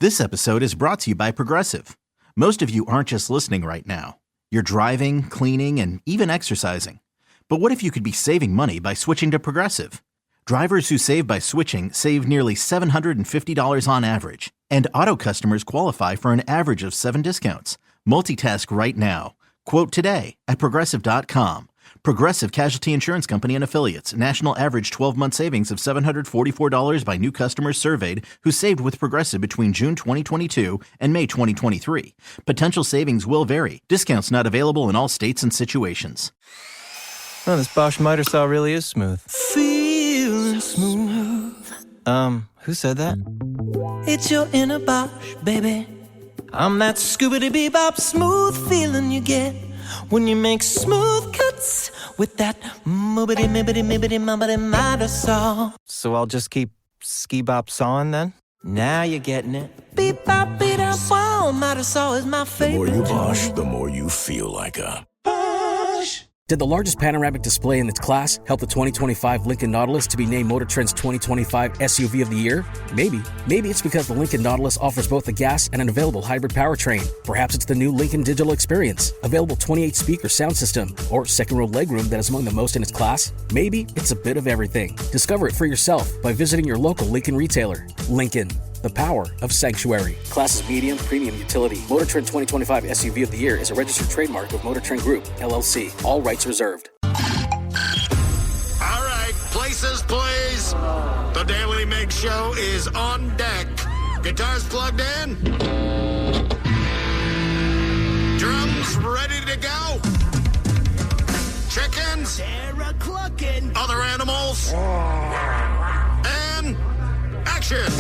This episode is brought to you by Progressive. Most of you aren't just listening right now. You're driving, cleaning, and even exercising. But what if you could be saving money by switching to Progressive? Drivers who save by switching save nearly $750 on average. And auto customers qualify for an average of 7 discounts. Multitask right now. Quote today at Progressive.com. Progressive Casualty Insurance Company and Affiliates. National average 12-month savings of $744 by new customers surveyed who saved with Progressive between June 2022 and May 2023. Potential savings will vary. Discounts not available in all states and situations. Oh, this Bosch miter saw really is smooth. Feeling smooth. Who said that? It's your inner Bosch, baby. I'm that scoobity-bebop smooth feeling you get when you make smooth cuts with that moobity-mibbity-mibbity-mubbity miter saw. So I'll just keep ski-bop sawing then? Now you're getting it. Beep-bop, beat-up, wow, miter saw is my favorite. The more you Bosch, the more you feel like a Bosch. Did the largest panoramic display in its class help the 2025 Lincoln Nautilus to be named Motor Trend's 2025 SUV of the Year? Maybe. Maybe it's because the Lincoln Nautilus offers both a gas and an available hybrid powertrain. Perhaps it's the new Lincoln Digital Experience, available 28-speaker sound system, or second-row legroom that is among the most in its class. Maybe it's a bit of everything. Discover it for yourself by visiting your local Lincoln retailer. Lincoln, the power of sanctuary. Class is medium, premium utility. Motor Trend 2025 SUV of the Year is a registered trademark of Motor Trend Group, LLC. All rights reserved. All right, places, please. The Daly Migs Show is on deck. Guitars plugged in. Drums ready to go. Chickens. Other animals. And action.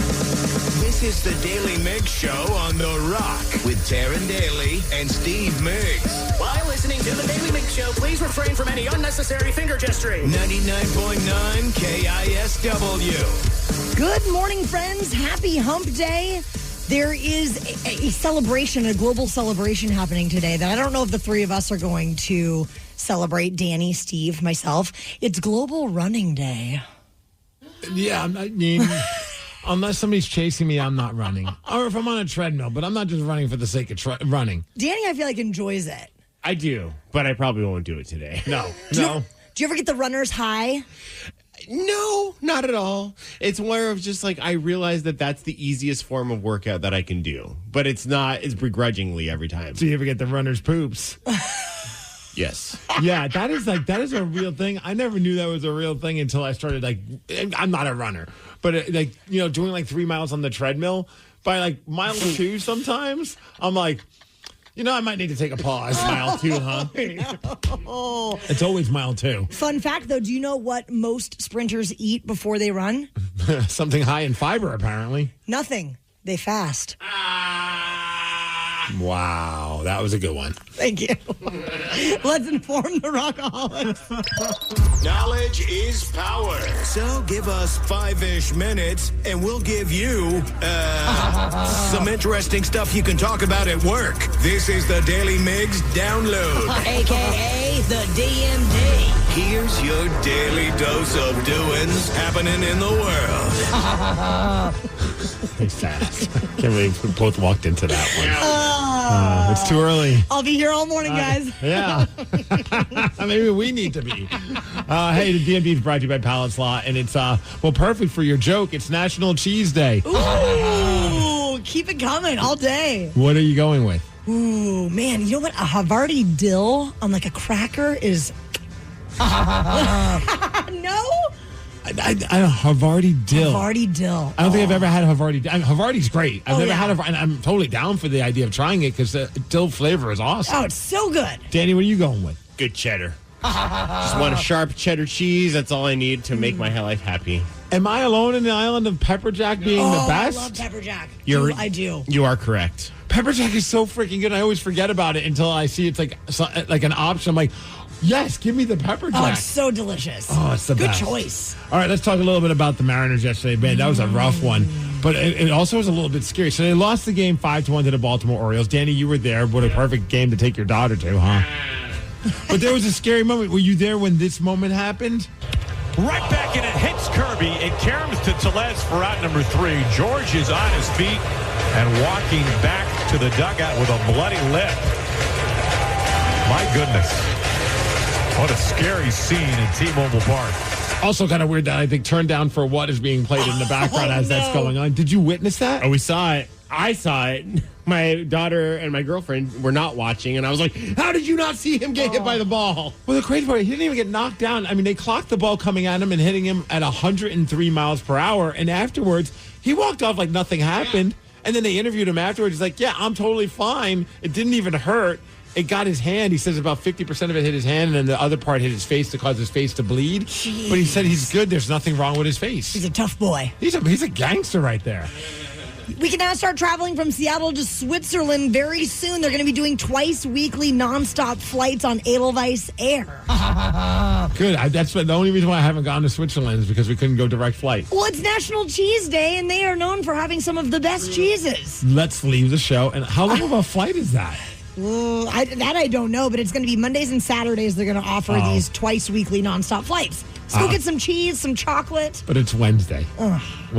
This is the Daly Migs Show on The Rock with Taryn Daly and Steve Migs. While listening to the Daly Migs Show, please refrain from any unnecessary finger gesturing. 99.9 KISW. Good morning, friends. Happy Hump Day. There is a celebration, a global celebration happening today that I don't know if the three of us are going to celebrate. Danny, Steve, myself. It's Global Running Day. Yeah, I mean... Unless somebody's chasing me, I'm not running. Or if I'm on a treadmill, but I'm not just running for the sake of running. Danny, I feel like, enjoys it. I do, but I probably won't do it today. No. Do you ever get the runner's high? No, not at all. It's more of just like I realize that that's the easiest form of workout that I can do. But it's begrudgingly every time. Do you ever get the runner's poops? Yes. Yeah, that is a real thing. I never knew that was a real thing until I started, I'm not a runner, but doing 3 miles on the treadmill. By mile 2 sometimes, I'm like, I might need to take a pause. Mile 2, huh? Oh. It's always mile 2. Fun fact, though, do you know what most sprinters eat before they run? Something high in fiber, apparently. Nothing. They fast. Wow, that was a good one. Thank you. Let's inform the Rockaholics. Knowledge is power. So give us 5-ish minutes, and we'll give you some interesting stuff you can talk about at work. This is the Daily Migs Download. A.K.A. the DMD. Here's your daily dose of doings happening in the world. It's fast. Can't believe we both walked into that one. It's too early. I'll be here all morning, guys. Yeah. Maybe we need to be. Hey, the DMD is brought to you by Palace Law, and it's, perfect for your joke. It's National Cheese Day. Ooh, keep it coming all day. What are you going with? Ooh, man, you know what? A Havarti dill on a cracker is... No? Havarti dill. Havarti dill. I don't think I've ever had Havarti. Havarti's great. I've never had and I'm totally down for the idea of trying it because the dill flavor is awesome. Oh, it's so good. Danny, what are you going with? Good cheddar. Just want a sharp cheddar cheese. That's all I need to make my life happy. Am I alone in the island of pepper jack being the best? I love pepper jack. I do. You are correct. Pepper jack is so freaking good. I always forget about it until I see it's like an option. I'm like, yes, give me the pepper jack. Oh, it's so delicious. Oh, it's the best. Good choice. All right, let's talk a little bit about the Mariners yesterday. Man, that was a rough one. But it also was a little bit scary. So they lost the game 5-1 to the Baltimore Orioles. Danny, you were there. What a perfect game to take your daughter to, huh? But there was a scary moment. Were you there when this moment happened? Right back in it, hits Kirby. It caroms to Tellez for out number 3. George is on his feet and walking back to the dugout with a bloody lip. My goodness. What a scary scene in T-Mobile Park. Also kind of weird that I think Turn Down for What is being played in the background as that's going on. Did you witness that? Oh, we saw it. I saw it. My daughter and my girlfriend were not watching, and I was like, how did you not see him get hit by the ball? Well, the crazy part, he didn't even get knocked down. I mean, they clocked the ball coming at him and hitting him at 103 miles per hour, and afterwards, he walked off like nothing happened, and then they interviewed him afterwards. He's like, yeah, I'm totally fine. It didn't even hurt. It got his hand. He says about 50% of it hit his hand, and then the other part hit his face to cause his face to bleed. Jeez. But he said he's good. There's nothing wrong with his face. He's a tough boy. He's a gangster right there. We can now start traveling from Seattle to Switzerland very soon. They're going to be doing twice weekly nonstop flights on Edelweiss Air. Good. That's the only reason why I haven't gone to Switzerland is because we couldn't go direct flight. Well, it's National Cheese Day, and they are known for having some of the best cheeses. Let's leave the show. And how long of a flight is that? I don't know, but it's going to be Mondays and Saturdays. They're going to offer these twice weekly nonstop flights. Let's go get some cheese, some chocolate. But it's Wednesday. We'll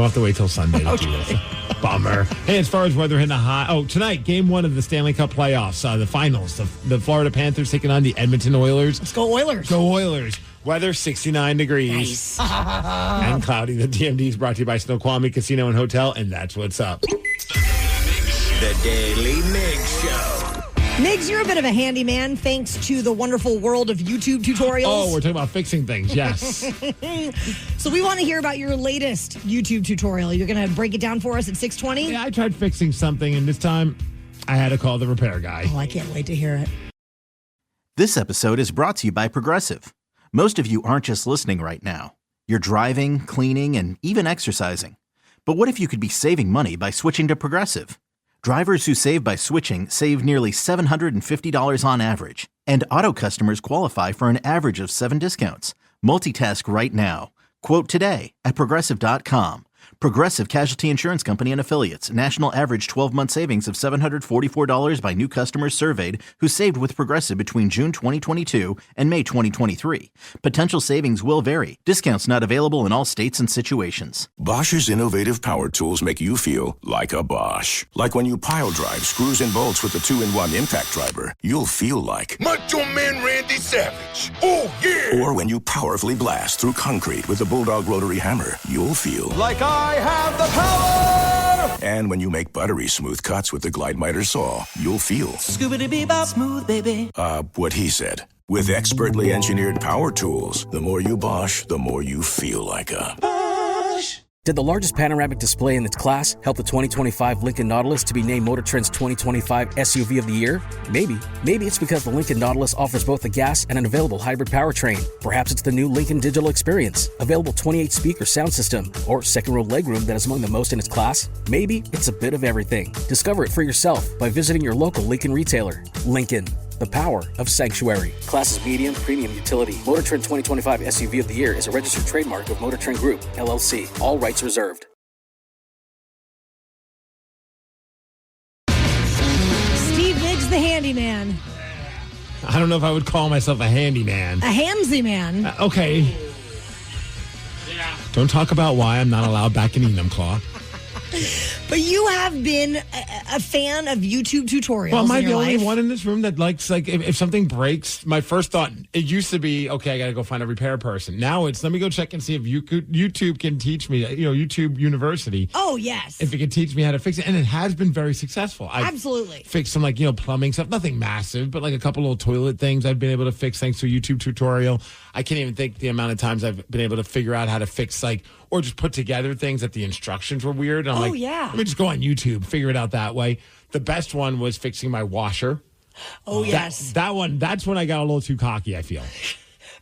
have to wait till Sunday to do this. Bummer. Hey, as far as weather in the high, tonight, game 1 of the Stanley Cup playoffs, the finals. The Florida Panthers taking on the Edmonton Oilers. Let's go Oilers. Go Oilers. Weather 69 degrees. Nice. And cloudy. The DMD is brought to you by Snoqualmie Casino and Hotel, and that's what's up. The Daily Migs Show. Migs, you're a bit of a handyman thanks to the wonderful world of YouTube tutorials. Oh, we're talking about fixing things, yes. So we want to hear about your latest YouTube tutorial. You're going to break it down for us at 6:20? Yeah, I tried fixing something, and this time I had to call the repair guy. Oh, I can't wait to hear it. This episode is brought to you by Progressive. Most of you aren't just listening right now. You're driving, cleaning, and even exercising. But what if you could be saving money by switching to Progressive? Drivers who save by switching save nearly $750 on average, and auto customers qualify for an average of 7 discounts. Multitask right now. Quote today at Progressive.com. Progressive Casualty Insurance Company and Affiliates. National average 12-month savings of $744 by new customers surveyed who saved with Progressive between June 2022 and May 2023. Potential savings will vary. Discounts not available in all states and situations. Bosch's innovative power tools make you feel like a Bosch. Like when you pile drive screws and bolts with the 2-in-1 impact driver, you'll feel like Macho Man Randy Savage. Oh, yeah. Or when you powerfully blast through concrete with the Bulldog rotary hammer, you'll feel Like I have the power! And when you make buttery smooth cuts with the Glide Miter saw, you'll feel Scoobity-bee-bop smooth, baby. what he said. With expertly engineered power tools, the more you Bosch, the more you feel like a Bosch. Did the largest panoramic display in its class help the 2025 Lincoln Nautilus to be named Motor Trend's 2025 SUV of the year? Maybe. Maybe it's because the Lincoln Nautilus offers both a gas and an available hybrid powertrain. Perhaps it's the new Lincoln Digital Experience, available 28-speaker sound system, or second-row legroom that is among the most in its class. Maybe it's a bit of everything. Discover it for yourself by visiting your local Lincoln retailer. Lincoln, the power of sanctuary. Class is medium, premium utility. Motor Trend 2025 SUV of the year is a registered trademark of Motor Trend Group, LLC. All rights reserved. Steve Migs, the handyman. I don't know if I would call myself a handyman. A handsy man. Okay. Don't talk about why I'm not allowed back in Enumclaw. But you have been a fan of YouTube tutorials. Well, am I in your the only life? one in this room that likes, like, if something breaks, my first thought, it used to be, okay, I got to go find a repair person. Now it's, let me go check and see if YouTube can teach me, YouTube University. Oh, yes. If it can teach me how to fix it. And it has been very successful. I've Absolutely. fixed some, plumbing stuff, nothing massive, but like a couple little toilet things I've been able to fix thanks to a YouTube tutorial. I can't even think the amount of times I've been able to figure out how to fix, or just put together things that the instructions were weird. And I'm let me just go on YouTube, figure it out that way. The best one was fixing my washer. Oh, yes. That's when I got a little too cocky, I feel.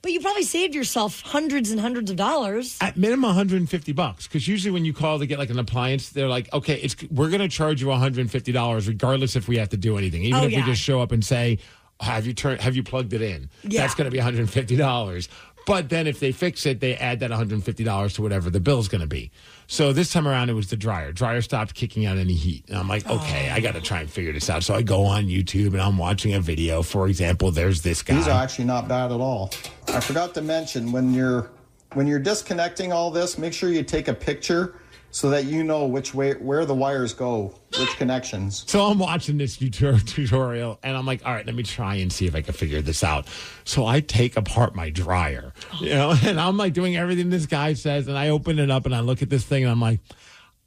But you probably saved yourself hundreds and hundreds of dollars. At minimum $150, because usually when you call to get like an appliance, they're like, okay, we're going to charge you $150 regardless if we have to do anything. Even if we just show up and say, have you plugged it in? Yeah. That's going to be $150. But then if they fix it, they add that $150 to whatever the bill's going to be. So this time around, it was the dryer. Dryer stopped kicking out any heat. And I'm like, okay, I got to try and figure this out. So I go on YouTube and I'm watching a video. For example, there's this guy. These are actually not bad at all. I forgot to mention, when you're disconnecting all this, make sure you take a picture so that you know which way, where the wires go, which connections. So I'm watching this tutorial, and I'm like, all right, let me try and see if I can figure this out. So I take apart my dryer, and I'm like doing everything this guy says, and I open it up, and I look at this thing, and I'm like,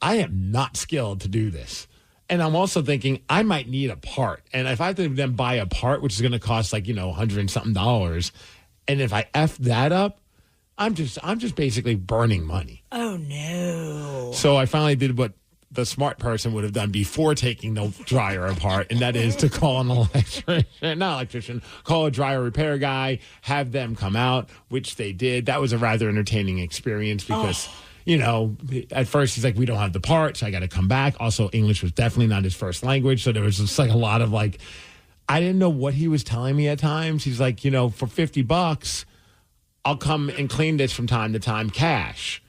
I am not skilled to do this. And I'm also thinking I might need a part. And if I have to then buy a part, which is going to cost like, $100 and something, and if I F that up, I'm just basically burning money. Oh, no. So I finally did what the smart person would have done before taking the dryer apart, and that is to call call a dryer repair guy, have them come out, which they did. That was a rather entertaining experience because, at first he's like, we don't have the part, so I got to come back. Also, English was definitely not his first language, so there was just like a lot of like, I didn't know what he was telling me at times. He's like, for $50, I'll come and clean this from time to time cash.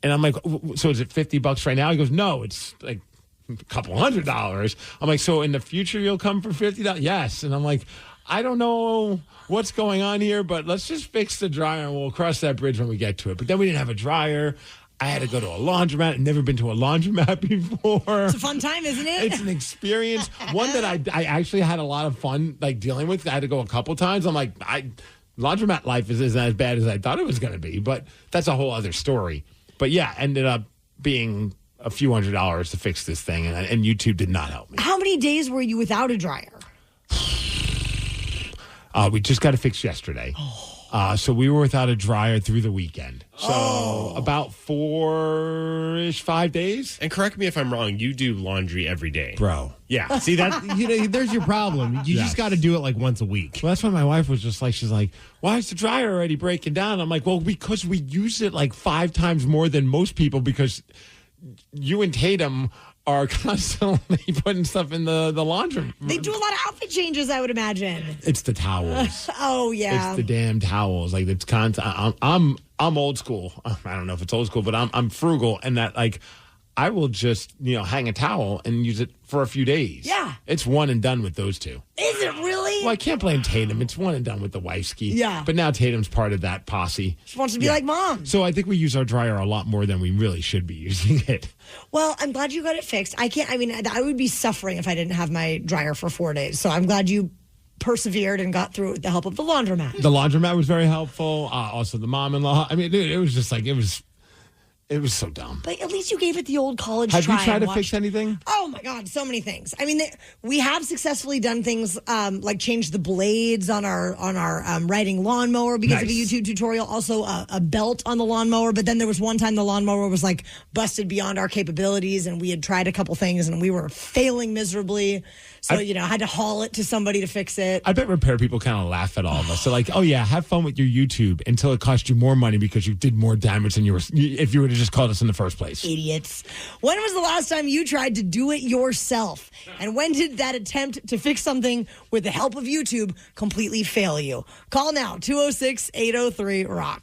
And I'm like, so is it $50 right now? He goes, no, it's like a couple $100. I'm like, so in the future you'll come for $50? Yes. And I'm like, I don't know what's going on here, but let's just fix the dryer and we'll cross that bridge when we get to it. But then we didn't have a dryer. I had to go to a laundromat. I'd never been to a laundromat before. It's a fun time, isn't it? It's an experience. One that I actually had a lot of fun like dealing with. I had to go a couple times. I'm like, laundromat life isn't as bad as I thought it was going to be, but that's a whole other story. But yeah, ended up being a few $100s to fix this thing, and YouTube did not help me. How many days were you without a dryer? We just got it fixed yesterday. So we were without a dryer through the weekend. So about 5 days. And correct me if I'm wrong, you do laundry every day. Bro. Yeah. See, that there's your problem. You just got to do it like once a week. Well, that's why my wife was just like, she's like, why is the dryer already breaking down? I'm like, well, because we use it like 5 times more than most people because you and Tatum are constantly putting stuff in the laundry. They do a lot of outfit changes, I would imagine. It's the towels. Oh, yeah. It's the damn towels. Like, it's constant. I'm old school. I don't know if it's old school, but I'm frugal, and that like I will just hang a towel and use it for a few days. Yeah, it's one and done with those two. Is it really? Well, I can't blame Tatum. It's one and done with the wifeski. Yeah, but now Tatum's part of that posse. She wants to be like mom. So I think we use our dryer a lot more than we really should be using it. Well, I'm glad you got it fixed. I would be suffering if I didn't have my dryer for 4 days. So I'm glad you persevered and got through it with the help of the laundromat. The laundromat was very helpful. Also, the mom-in-law. I mean, dude, it was just like, it was so dumb. But at least you gave it the old college try. try. Have you tried to fix anything? Oh, my God, so many things. I mean, we have successfully done things like change the blades on our riding lawnmower because of a YouTube tutorial. Also, a belt on the lawnmower. But then there was one time the lawnmower was like busted beyond our capabilities, and we had tried a couple things, and we were failing miserably. So, I had to haul it to somebody to fix it. I bet repair people kind of laugh at all of us. They're like, oh, yeah, have fun with your YouTube until it cost you more money because you did more damage than if you would have just called us in the first place. Idiots. When was the last time you tried to do it yourself? And when did that attempt to fix something with the help of YouTube completely fail you? Call now, 206-803-ROCK.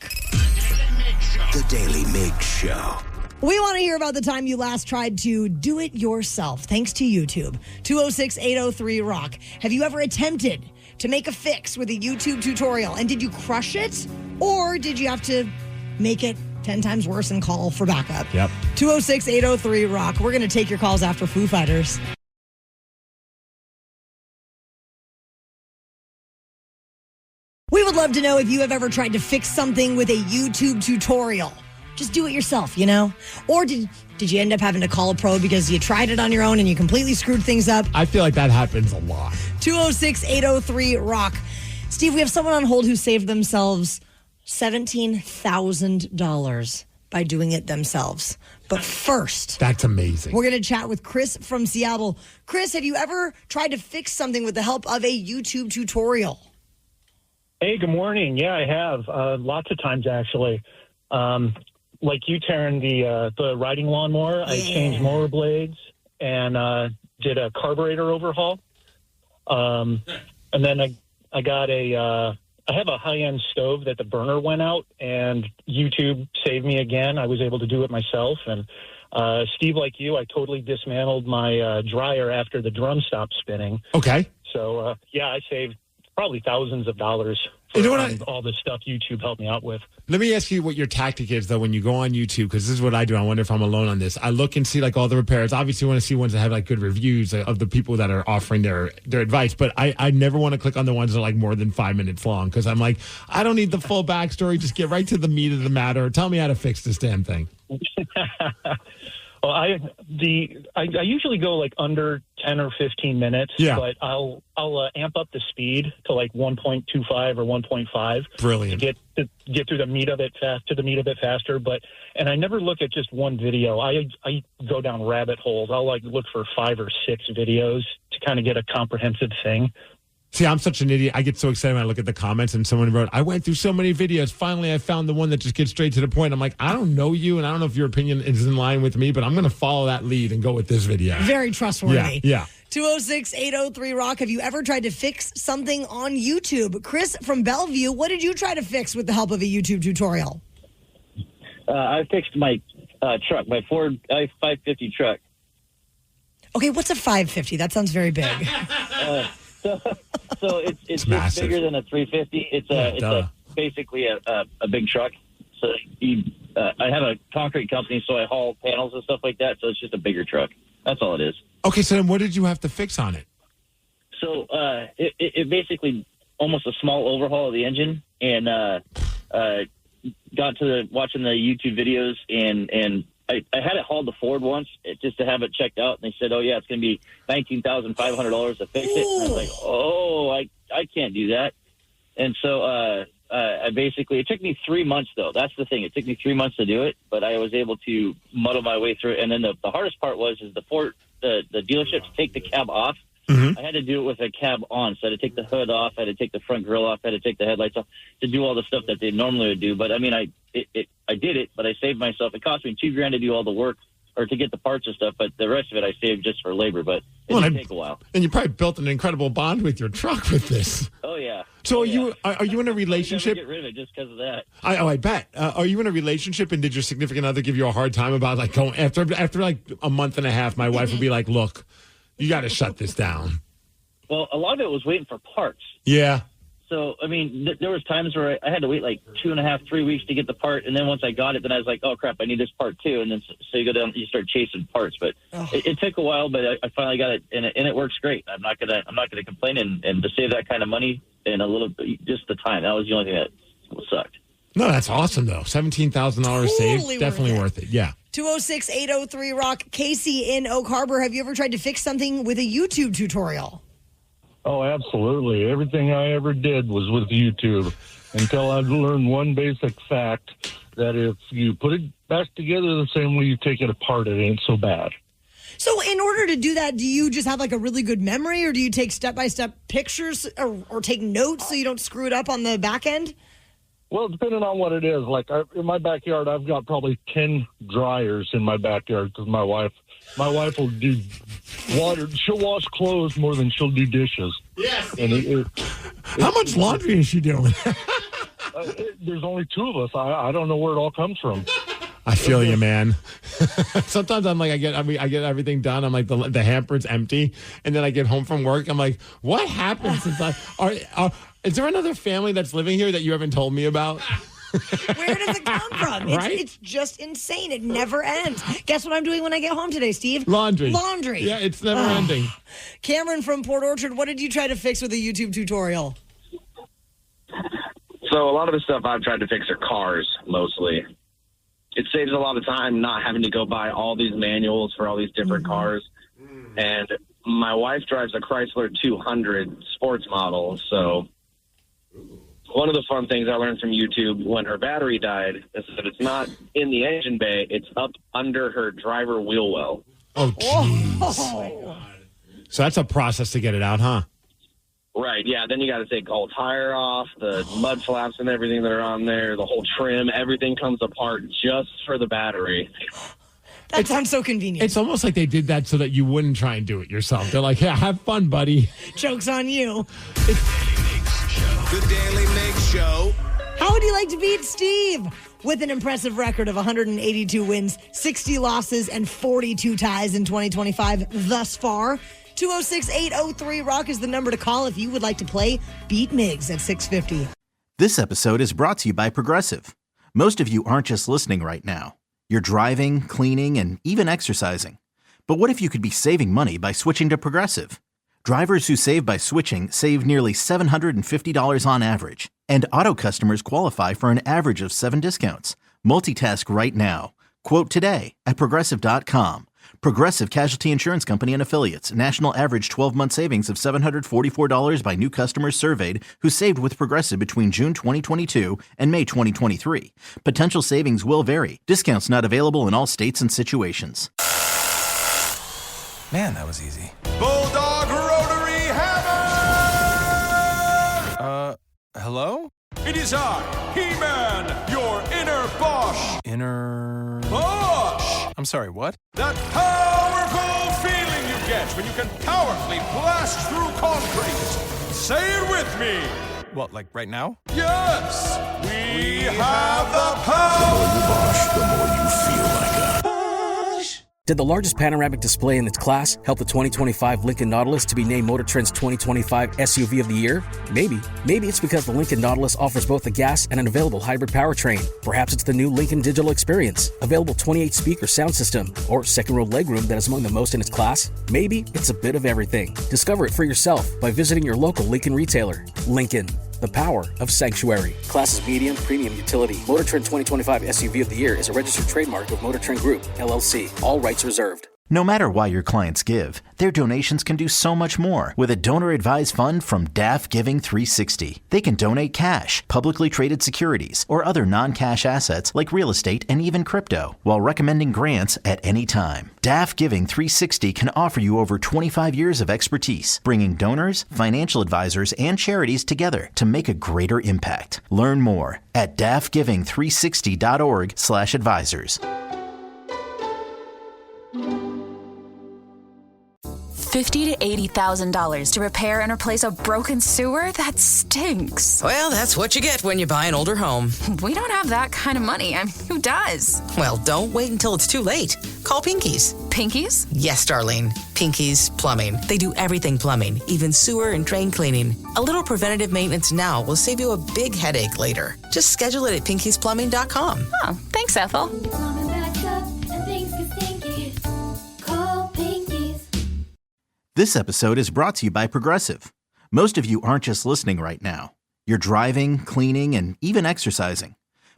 The Daily Migs Show. We want to hear about the time you last tried to do it yourself, thanks to YouTube. 206-803-ROCK. Have you ever attempted to make a fix with a YouTube tutorial, and did you crush it? Or did you have to make it 10 times worse and call for backup? Yep. 206-803-ROCK. We're going to take your calls after Foo Fighters. We would love to know if you have ever tried to fix something with a YouTube tutorial. Just do it yourself, Or did you end up having to call a pro because you tried it on your own and you completely screwed things up? I feel like that happens a lot. 206-803-ROCK. Steve, we have someone on hold who saved themselves $17,000 by doing it themselves. But first, that's amazing. We're going to chat with Chris from Seattle. Chris, have you ever tried to fix something with the help of a YouTube tutorial? Hey, good morning. Yeah, I have. Lots of times, actually. Like you, Taryn, the riding lawnmower, I changed mower blades and did a carburetor overhaul. And then I got I have a high-end stove that the burner went out, and YouTube saved me again. I was able to do it myself. And Steve, like you, I totally dismantled my dryer after the drum stopped spinning. Okay. So, I saved probably thousands of dollars all this stuff YouTube helped me out with. Let me ask you what your tactic is, though, when you go on YouTube, because this is what I do. I wonder if I'm alone on this. I look and see, like, all the repairs. Obviously, I want to see ones that have, like, good reviews of the people that are offering their advice. But I never want to click on the ones that are, like, more than 5 minutes long, because I'm like, I don't need the full backstory. Just get right to the meat of the matter. Tell me how to fix this damn thing. Well, I usually go like under 10 or 15 minutes, but I'll amp up the speed to like 1.25 or 1.5. Brilliant. To get through the meat of it faster. And I never look at just one video. I go down rabbit holes. I'll like look for 5 or 6 videos to kind of get a comprehensive thing. See, I'm such an idiot. I get so excited when I look at the comments and someone wrote, I went through so many videos. Finally, I found the one that just gets straight to the point. I'm like, I don't know you, and I don't know if your opinion is in line with me, but I'm going to follow that lead and go with this video. Very trustworthy. Yeah. 206-803-ROCK. Have you ever tried to fix something on YouTube? Chris from Bellevue, what did you try to fix with the help of a YouTube tutorial? I fixed my truck, my Ford F-550 truck. Okay, what's a 550? That sounds very big. So it's just bigger than a 350. It's basically a big truck. So I have a concrete company, so I haul panels and stuff like that. So it's just a bigger truck. That's all it is. Okay, so then what did you have to fix on it? So it basically almost a small overhaul of the engine, and got to watching the YouTube videos, and I had it hauled to Ford once just to have it checked out, and they said, "Oh yeah, it's going to be $19,500 to fix it." And I was like, "Oh, I can't do that." And so I basically, it took me 3 months though. That's the thing. It took me 3 months to do it, but I was able to muddle my way through it. And then the hardest part was the Ford the dealership to take the cab off. I had to do it with a cab on, so I had to take the hood off, I had to take the front grill off, I had to take the headlights off to do all the stuff that they normally would do. But I mean, I did it, but I saved myself. It cost me $2,000 to do all the work or to get the parts and stuff, but the rest of it I saved just for labor. But it did take a while. And you probably built an incredible bond with your truck with this. Oh yeah. So are you in a relationship? Get rid of it just because of that. I bet. Are you in a relationship, and did your significant other give you a hard time about like going after like a month and a half? My wife would be like, "Look, you got to shut this down." Well, a lot of it was waiting for parts. Yeah. So, I mean, there was times where I had to wait like 2.5, 3 weeks to get the part. And then once I got it, then I was like, oh, crap, I need this part too. And then so you go down, you start chasing parts. But it took a while, but I finally got it, and it works great. I'm not gonna complain. And to save that kind of money and a little bit, just the time, that was the only thing that sucked. No, that's awesome, though. $17,000 saved. Definitely worth it. Yeah. 206-803-ROCK. Casey in Oak Harbor, have you ever tried to fix something with a YouTube tutorial? Oh, absolutely. Everything I ever did was with YouTube until I learned one basic fact, that if you put it back together the same way you take it apart, it ain't so bad. So in order to do that, do you just have like a really good memory, or do you take step-by-step pictures or take notes so you don't screw it up on the back end? Well, depending on what it is. Like in my backyard, I've got probably 10 dryers in my backyard because my wife will do water. She'll wash clothes more than she'll do dishes. Yes. And how much laundry is she doing? There's only 2 of us. I don't know where it all comes from. I feel you, man. Sometimes I'm like, I get everything done. I'm like, the hamper's empty, and then I get home from work. I'm like, what happened since is there another family that's living here that you haven't told me about? Where does it come from? Right? It's just insane. It never ends. Guess what I'm doing when I get home today, Steve? Laundry. Yeah, it's never ending. Cameron from Port Orchard, what did you try to fix with a YouTube tutorial? So a lot of the stuff I've tried to fix are cars, mostly. It saves a lot of time not having to go buy all these manuals for all these different cars. And my wife drives a Chrysler 200 sports model, so one of the fun things I learned from YouTube when her battery died is that it's not in the engine bay, it's up under her driver wheel well. Oh, jeez. So that's a process to get it out, huh? Right, yeah. Then you got to take the whole tire off, the mud flaps and everything that are on there, the whole trim, everything comes apart just for the battery. That sounds so convenient. It's almost like they did that so that you wouldn't try and do it yourself. They're like, yeah, have fun, buddy. Joke's on you. The Daily Migs Show. How would you like to beat Steve? With an impressive record of 182 wins, 60 losses, and 42 ties in 2025 thus far. 206-803-ROCK is the number to call if you would like to play Beat Migs at 650. This episode is brought to you by Progressive. Most of you aren't just listening right now. You're driving, cleaning, and even exercising. But what if you could be saving money by switching to Progressive? Drivers who save by switching save nearly $750 on average. And auto customers qualify for an average of 7 discounts. Multitask right now. Quote today at Progressive.com. Progressive Casualty Insurance Company and Affiliates. National average 12-month savings of $744 by new customers surveyed who saved with Progressive between June 2022 and May 2023. Potential savings will vary. Discounts not available in all states and situations. Man, that was easy. Bulldog Rotary Hammer! Hello? It is I, He-Man, your inner Bosch. Inner... Bosch! I'm sorry, what? That powerful feeling you get when you can powerfully blast through concrete. Say it with me. What, like right now? Yes! We have the power! The more you Bosch, the more you feel like a... Did the largest panoramic display in its class help the 2025 Lincoln Nautilus to be named Motor Trend's 2025 SUV of the Year? Maybe. Maybe it's because the Lincoln Nautilus offers both a gas and an available hybrid powertrain. Perhaps it's the new Lincoln Digital Experience, available 28-speaker sound system, or second-row legroom that is among the most in its class. Maybe it's a bit of everything. Discover it for yourself by visiting your local Lincoln retailer. Lincoln, the power of sanctuary. Class is medium, premium utility. Motor Trend 2025 SUV of the Year is a registered trademark of Motor Trend Group, LLC. All rights reserved. No matter why your clients give, their donations can do so much more with a donor-advised fund from DAF Giving 360. They can donate cash, publicly traded securities, or other non-cash assets like real estate and even crypto, while recommending grants at any time. DAF Giving 360 can offer you over 25 years of expertise, bringing donors, financial advisors, and charities together to make a greater impact. Learn more at dafgiving360.org/advisors. $50,000 to $80,000 to repair and replace a broken sewer? That stinks. Well, that's what you get when you buy an older home. We don't have that kind of money. I mean, who does? Well, don't wait until it's too late. Call Pinky's. Pinky's? Yes, Darlene. Pinky's Plumbing. They do everything plumbing, even sewer and drain cleaning. A little preventative maintenance now will save you a big headache later. Just schedule it at pinkysplumbing.com. Oh, thanks, Ethel. This episode is brought to you by Progressive. Most of you aren't just listening right now. You're driving, cleaning, and even exercising.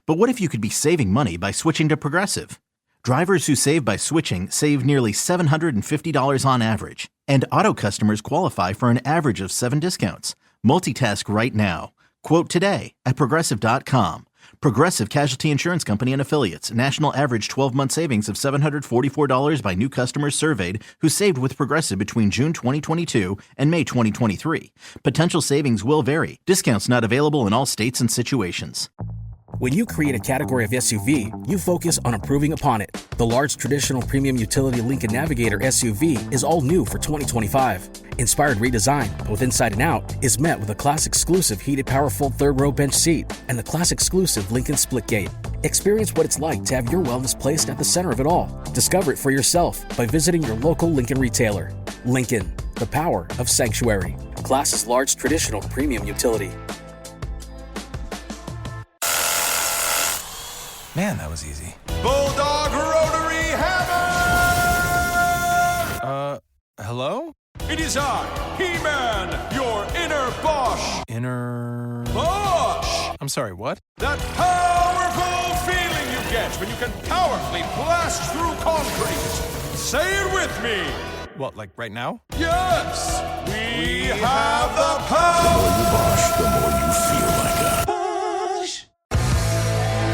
But what if you could be saving money by switching to Progressive? Drivers who save by switching save nearly $750 on average. And auto customers qualify for an average of 7 discounts. Multitask right now. Quote today at Progressive.com. Progressive Casualty Insurance Company and Affiliates. National average 12-month savings of $744 by new customers surveyed who saved with Progressive between June 2022 and May 2023. Potential savings will vary. Discounts not available in all states and situations. When you create a category of SUV, you focus on improving upon it. The large traditional premium utility Lincoln Navigator SUV is all new for 2025. Inspired redesign, both inside and out, is met with a class-exclusive heated power-fold third-row bench seat and the class-exclusive Lincoln Splitgate. Experience what it's like to have your wellness placed at the center of it all. Discover it for yourself by visiting your local Lincoln retailer. Lincoln, the power of sanctuary. Class is large traditional premium utility. Man, that was easy. Bulldog Rotary Hammer! Hello? It is I, He-Man, your inner Bosch. Inner... Bosch! I'm sorry, what? That powerful feeling you get when you can powerfully blast through concrete. Say it with me. What, like right now? Yes! We have the power! The more you Bosch, the more you feel like a...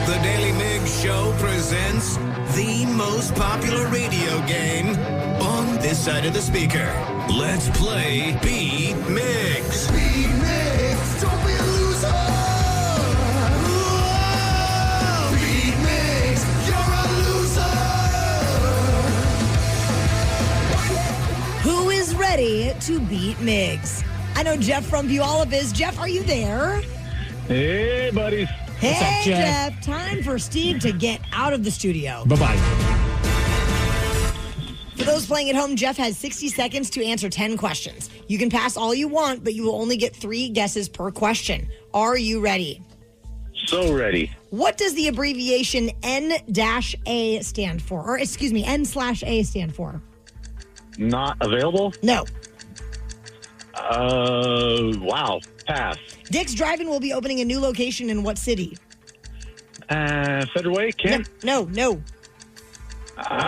The Daily Migs Show presents the most popular radio game on this side of the speaker. Let's play Beat Migs. Beat Migs, don't be a loser. Whoa. Beat Migs, you're a loser. Who is ready to beat Migs? I know Jeff from Puyallup is. Jeff, are you there? Hey, buddies. Hey, up, Jeff. Time for Steve to get out of the studio. Bye-bye. For those playing at home, Jeff has 60 seconds to answer 10 questions. You can pass all you want, but you will only get 3 guesses per question. Are you ready? So ready. What does the abbreviation N-A stand for? Or, excuse me, N/A stand for? Not available? No. Wow. Pass. Dick's Drive-In will be opening a new location in what city? Federal Way? Kent? No.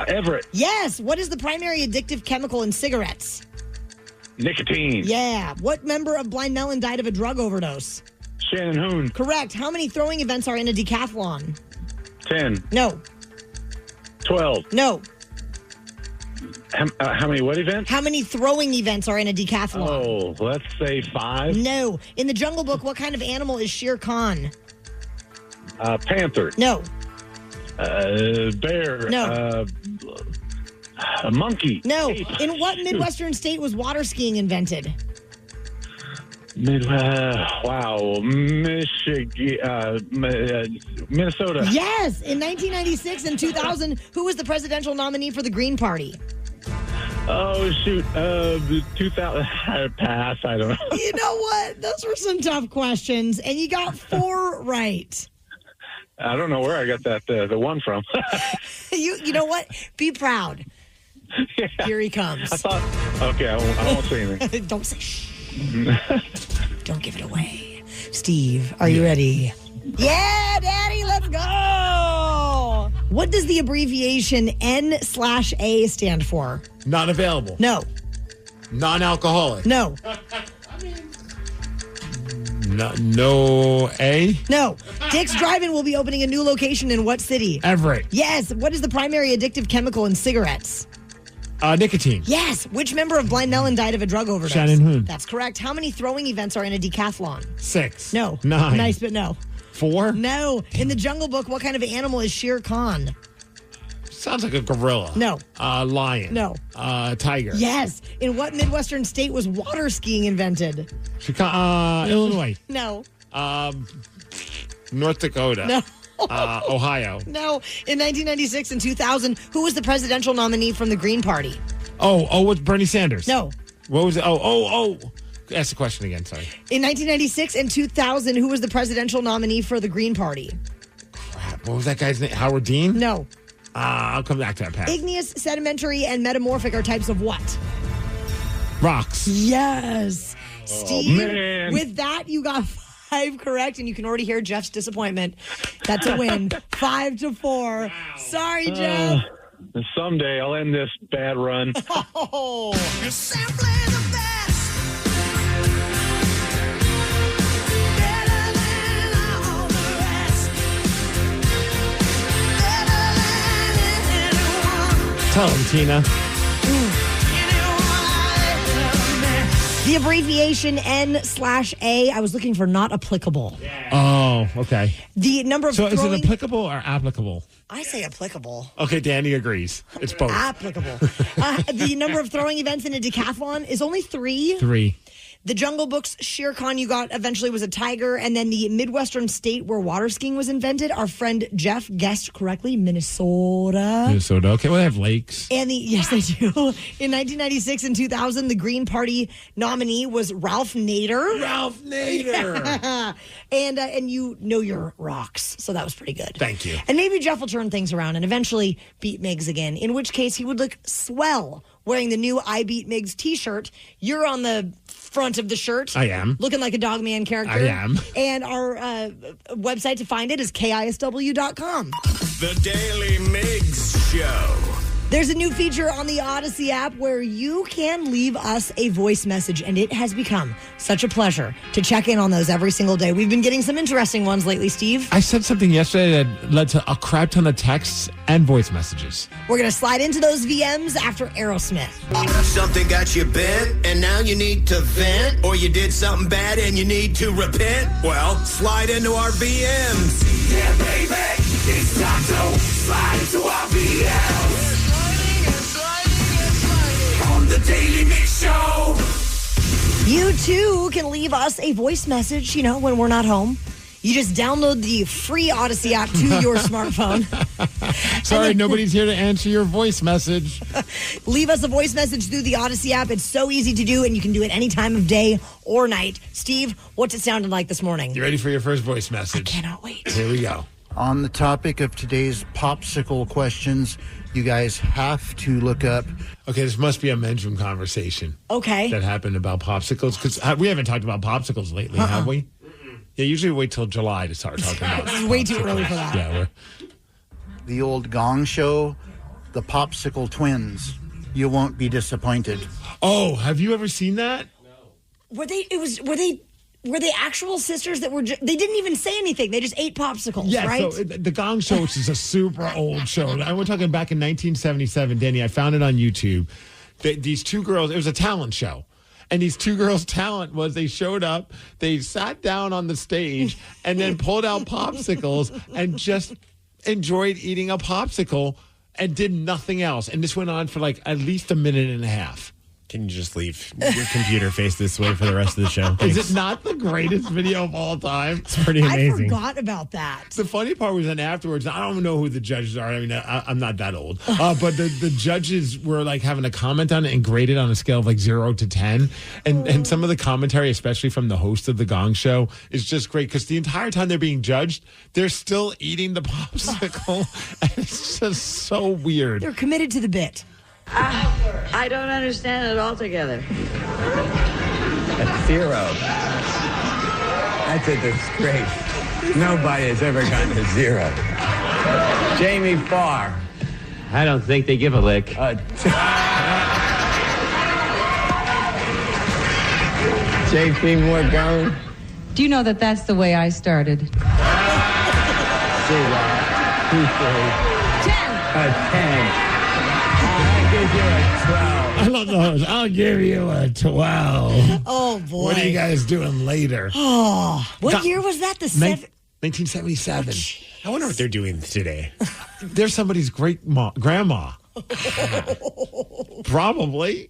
Everett. Yes. What is the primary addictive chemical in cigarettes? Nicotine. Yeah. What member of Blind Melon died of a drug overdose? Shannon Hoon. Correct. How many throwing events are in a decathlon? 10. No. 12. No. How many what events? How many throwing events are in a decathlon? Oh, let's say 5. No. In the Jungle Book, what kind of animal is Shere Khan? Panther. No. Bear. No. A monkey. No. Ape. In what Midwestern state was water skiing invented? Wow. Michigan. Minnesota. Yes. In 1996 and 2000, who was the presidential nominee for the Green Party? Oh, shoot. 2000. Pass. I don't know. You know what? Those were some tough questions, and you got 4 right. I don't know where I got that the one from. You know what? Be proud. Yeah. Here he comes. I thought. Okay, I won't say anything. Don't say shh. Don't give it away. Steve, are you ready? Yeah, Daddy, let's go. What does the abbreviation N/A stand for? Not available. No. Non-alcoholic. No. No A? No. Dick's Drive-In will be opening a new location in what city? Everett. Yes. What is the primary addictive chemical in cigarettes? Nicotine. Yes. Which member of Blind Melon died of a drug overdose? Shannon Hoon. That's correct. How many throwing events are in a decathlon? 6. No. 9. Nice, but no. 4? No. In the Jungle Book, what kind of animal is Shere Khan? Sounds like a gorilla. No. Lion. No. Tiger. Yes. In what Midwestern state was water skiing invented? Illinois. No. North Dakota. No. Ohio. No. In 1996 and 2000, who was the presidential nominee from the Green Party? What's Bernie Sanders? No. What was it? Ask the question again, sorry. In 1996 and 2000, who was the presidential nominee for the Green Party? Crap. What was that guy's name? Howard Dean? No. I'll come back to that, Pat. Igneous, sedimentary, and metamorphic are types of what? Rocks. Yes. Steve, man. with that, you got 5 correct, and you can already hear Jeff's disappointment. That's a win. 5-4. Sorry, Jeff. Someday I'll end this bad run. Oh. You're simply the best. Better than all the rest. Better than anyone. Tell him, Tina. The abbreviation N/A, I was looking for not applicable. Oh, okay. The number of So throwing... is it applicable or applicable? I say applicable. Okay, Danny agrees. It's both. Applicable. The number of throwing events in a decathlon is only 3. 3. The Jungle Book's Shere Khan you got eventually was a tiger. And then the Midwestern state where water skiing was invented, our friend Jeff guessed correctly, Minnesota. Minnesota. Okay, well, they have lakes. And yes, they do. In 1996 and 2000, the Green Party nominee was Ralph Nader. Ralph Nader. And you know your rocks, so that was pretty good. Thank you. And maybe Jeff will turn things around and eventually beat Migs again, in which case he would look swell wearing the new I Beat Migs t-shirt. You're on the front of the shirt. I am. Looking like a Dogman character. I am. And our website to find it is KISW.com. The Daily Migs Show. There's a new feature on the Odyssey app where you can leave us a voice message, and it has become such a pleasure to check in on those every single day. We've been getting some interesting ones lately, Steve. I said something yesterday that led to a crap ton of texts and voice messages. We're going to slide into those VMs after Aerosmith. Something got you bent, and now you need to vent, or you did something bad and you need to repent? Well, slide into our VMs. Yeah, baby, it's time to slide into our VMs. On the Daily Mix Show. You too can leave us a voice message, when we're not home. You just download the free Odyssey app to your smartphone. Sorry, nobody's here to answer your voice message. Leave us a voice message through the Odyssey app. It's so easy to do, and you can do it any time of day or night. Steve, what's it sounding like this morning? You ready for your first voice message? I cannot wait. Here we go. On the topic of today's popsicle questions, you guys have to look up. Okay, this must be a men's room conversation. Okay. That happened about popsicles, because we haven't talked about popsicles lately, have we? Yeah, usually we wait till July to start talking about This is way too early for that. Yeah, The old Gong Show, the Popsicle Twins. You won't be disappointed. Oh, have you ever seen that? Were they actual sisters that were? They didn't even say anything. They just ate popsicles, Yeah, right? so the Gong Show, which is a super old show. We're talking back in 1977, Danny. I found it on YouTube. These two girls, it was a talent show. And these two girls' talent was they showed up, they sat down on the stage, and then pulled out popsicles and just enjoyed eating a popsicle and did nothing else. And this went on for like at least a minute and a half. Can you just leave your computer face this way for the rest of the show? Is it not the greatest video of all time? It's pretty amazing. I forgot about that. The funny part was then afterwards, I don't know who the judges are. I mean, I'm not that old. But the judges were like having a comment on it and graded on a scale of like 0 to 10. And some of the commentary, especially from the host of the Gong Show, is just great because the entire time they're being judged, they're still eating the popsicle. And it's just so weird. They're committed to the bit. I don't understand it altogether. That's 0. That's a disgrace. Nobody has ever gotten a 0. Jamie Farr. I don't think they give a lick. JP Morgan. Do you know that that's the way I started? 0, 2, 3. 10. I love those. I'll give you a 12. Oh, boy. What are you guys doing later? Oh, what year was that? The 1977. I wonder what they're doing today. They're somebody's grandma. Probably.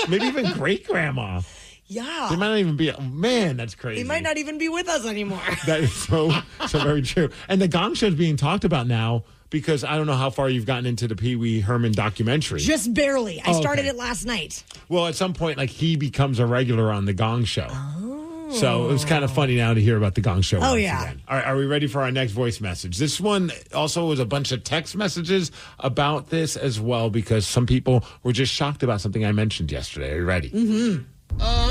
Maybe even great-grandma. Yeah. They might not even be. Man, that's crazy. They might not even be with us anymore. That is so very true. And the Gong Show is being talked about now because I don't know how far you've gotten into the Pee Wee Herman documentary. Just barely. I started it last night. Well, at some point, like he becomes a regular on the Gong Show. Oh. So it was kind of funny now to hear about the Gong Show. Oh, yeah. Again. All right, are we ready for our next voice message? This one also was a bunch of text messages about this as well because some people were just shocked about something I mentioned yesterday. Are you ready? Mm-hmm.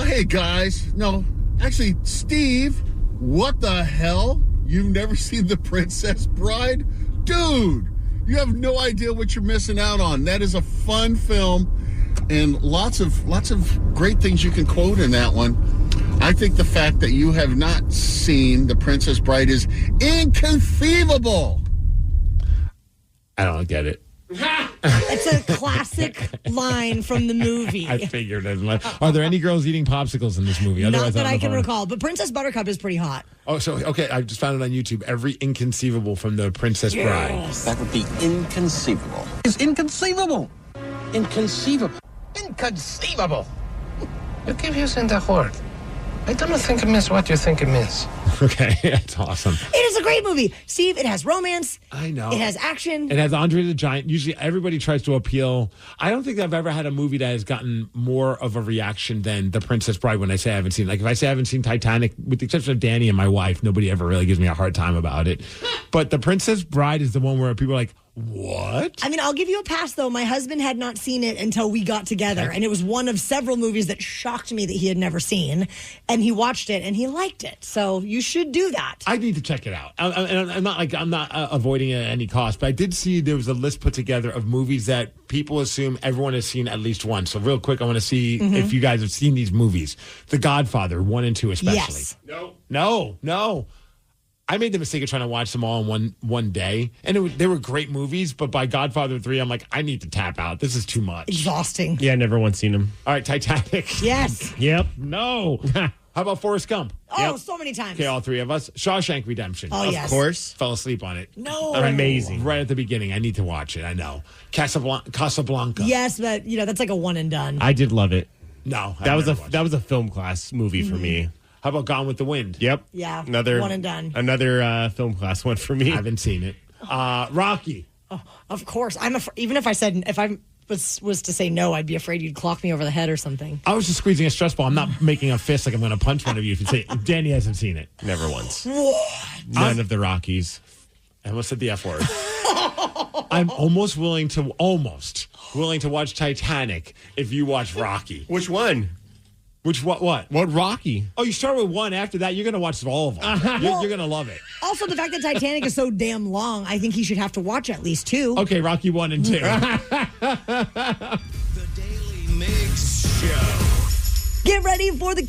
Hey, guys. No, actually, Steve, what the hell? You've never seen The Princess Bride? Dude, you have no idea what you're missing out on. That is a fun film and lots of great things you can quote in that one. I think the fact that you have not seen The Princess Bride is inconceivable. I don't get it. It's a classic line from the movie. I figured as much. Are there any girls eating popsicles in this movie? Not that I can recall, but Princess Buttercup is pretty hot. Oh, so, okay, I just found it on YouTube. Every inconceivable from The Princess Bride. That would be inconceivable. It's inconceivable. Inconceivable. Inconceivable. You keep using that word. I don't think it means what you think it means. Okay, that's awesome. It is a great movie. Steve, it has romance. I know. It has action. It has Andre the Giant. Usually everybody tries to appeal. I don't think I've ever had a movie that has gotten more of a reaction than The Princess Bride when I say I haven't seen it. Like if I say I haven't seen Titanic, with the exception of Danny and my wife, nobody ever really gives me a hard time about it. But The Princess Bride is the one where people are like, what? I mean, I'll give you a pass, though. My husband had not seen it until we got together, and it was one of several movies that shocked me that he had never seen, and he watched it, and he liked it. So you should do that. I need to check it out. I'm not avoiding it at any cost, but I did see there was a list put together of movies that people assume everyone has seen at least once. So real quick, I want to see if you guys have seen these movies. The Godfather, 1 and 2 especially. Yes. No. I made the mistake of trying to watch them all in one day, and they were great movies, but by Godfather 3, I'm like, I need to tap out. This is too much. Exhausting. Yeah, never once seen them. All right, Titanic. Yes. Yep. No. How about Forrest Gump? Oh, so many times. Okay, all three of us. Shawshank Redemption. Oh, yes. Of course. Fell asleep on it. No. Amazing. Right at the beginning. I need to watch it. I know. Casablanca. Yes, but, that's like a one and done. I did love it. No. That was a film class movie for me. How about Gone with the Wind? Yep. Yeah, Another one and done. Another film class one for me. I haven't seen it. Rocky. Oh, of course. Even if I was to say no, I'd be afraid you'd clock me over the head or something. I was just squeezing a stress ball. I'm not making a fist like I'm going to punch one of you if you say Danny hasn't seen it. Never once. What? None of the Rockies. I almost said the F word. I'm almost willing to watch Titanic if you watch Rocky. Which one? What Rocky? Oh, you start with one. After that, you're going to watch all of them. You're going to love it. Also, the fact that Titanic is so damn long, I think he should have to watch at least 2. Okay, Rocky 1 and 2. The Daily Migs Show. Get ready for the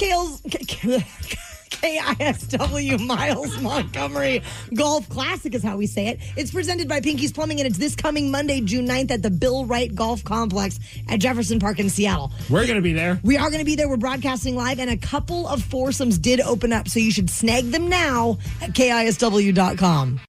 KISW Miles Montgomery Golf Classic is how we say it. It's presented by Pinky's Plumbing, and it's this coming Monday, June 9th at the Bill Wright Golf Complex at Jefferson Park in Seattle. We're going to be there. We are going to be there. We're broadcasting live, and a couple of foursomes did open up, so you should snag them now at KISW.com.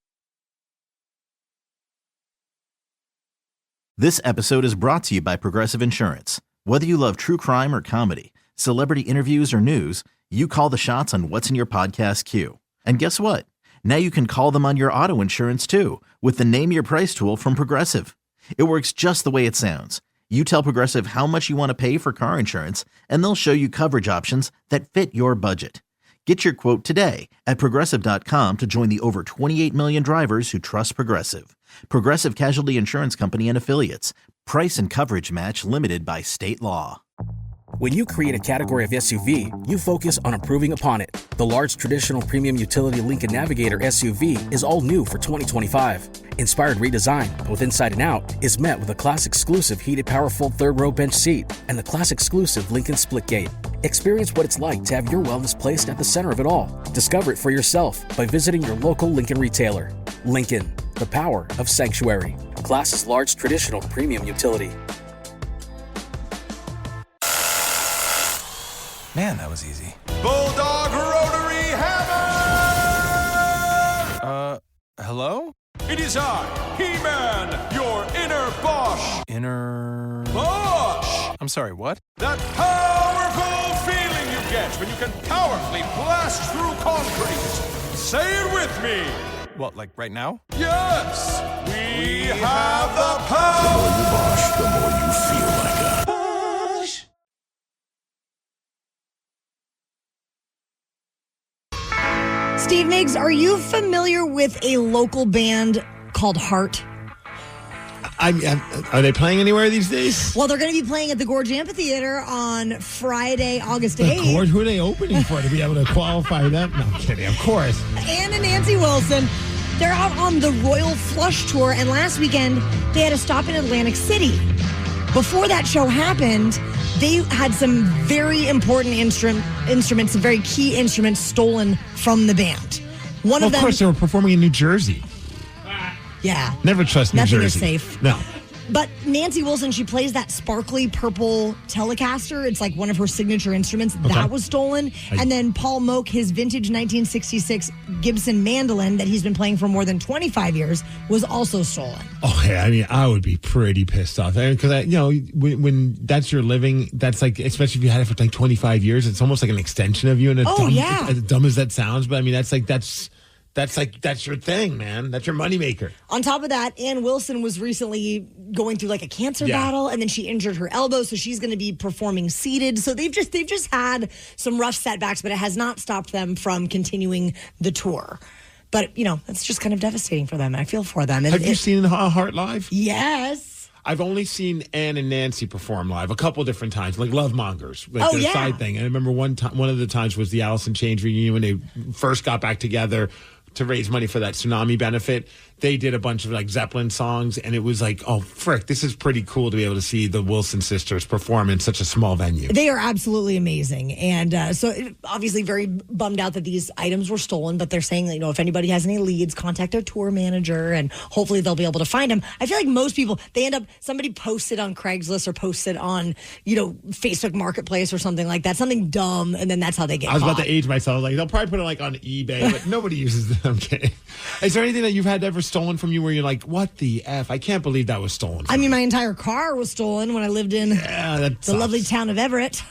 This episode is brought to you by Progressive Insurance. Whether you love true crime or comedy, celebrity interviews or news, you call the shots on what's in your podcast queue. And guess what? Now you can call them on your auto insurance too with the Name Your Price tool from Progressive. It works just the way it sounds. You tell Progressive how much you want to pay for car insurance, and they'll show you coverage options that fit your budget. Get your quote today at Progressive.com to join the over 28 million drivers who trust Progressive. Progressive Casualty Insurance Company and Affiliates. Price and coverage match limited by state law. When you create a category of SUV, you focus on improving upon it. The large traditional premium utility Lincoln Navigator SUV is all new for 2025. Inspired redesign, both inside and out, is met with a class-exclusive heated power-fold third-row bench seat and the class-exclusive Lincoln Splitgate. Experience what it's like to have your wellness placed at the center of it all. Discover it for yourself by visiting your local Lincoln retailer. Lincoln, the power of sanctuary. Class's large traditional premium utility. Man, that was easy. Bulldog Rotary Hammer! Hello? It is I, He-Man, your inner Bosch. Inner... Bosch! I'm sorry, what? That powerful feeling you get when you can powerfully blast through concrete. Say it with me. What, like right now? Yes! We have the power! The more you Bosch, the more you feel like a... Steve Migs, are you familiar with a local band called Heart? Are they playing anywhere these days? Well, they're going to be playing at the Gorge Amphitheater on Friday, August 8th. The Gorge? Who are they opening for to be able to qualify them? No, I'm kidding. Of course. Ann and Nancy Wilson. They're out on the Royal Flush Tour, and last weekend they had a stop in Atlantic City. Before that show happened, they had some very important instruments, some very key instruments stolen from the band. One of them, of course, they were performing in New Jersey. Yeah. Never trust New Nothing Jersey. is safe. No. But Nancy Wilson, she plays that sparkly purple Telecaster. It's like one of her signature instruments. Okay. That was stolen. And then Paul Moak, his vintage 1966 Gibson mandolin that he's been playing for more than 25 years, was also stolen. Okay, I mean, I would be pretty pissed off. Because, when that's your living, that's like, especially if you had it for like 25 years, it's almost like an extension of you. And as dumb as that sounds, but I mean, that's your thing, man. That's your moneymaker. On top of that, Ann Wilson was recently going through like a cancer battle, and then she injured her elbow, so she's going to be performing seated. So they've just had some rough setbacks, but it has not stopped them from continuing the tour. But, it's just kind of devastating for them. I feel for them. Have you seen Heart live? Yes. I've only seen Ann and Nancy perform live a couple different times, like Love Mongers, like their side thing. And I remember one of the times was the Alice in Chains reunion when they first got back together to raise money for that tsunami benefit. They did a bunch of like Zeppelin songs, and it was like, oh, frick, this is pretty cool to be able to see the Wilson sisters perform in such a small venue. They are absolutely amazing. And so obviously very bummed out that these items were stolen, but they're saying that, if anybody has any leads, contact their tour manager, and hopefully they'll be able to find them. I feel like most people, somebody posted on Craigslist or posted on, Facebook Marketplace or something like that, something dumb, and then that's how they get I was caught. about to age myself. Like, they'll probably put it like on eBay, but nobody uses them. I'm kidding. Is there anything that you've had ever stolen from you where you're like, what the F? I can't believe that was stolen. I mean, my entire car was stolen when I lived in the lovely town of Everett.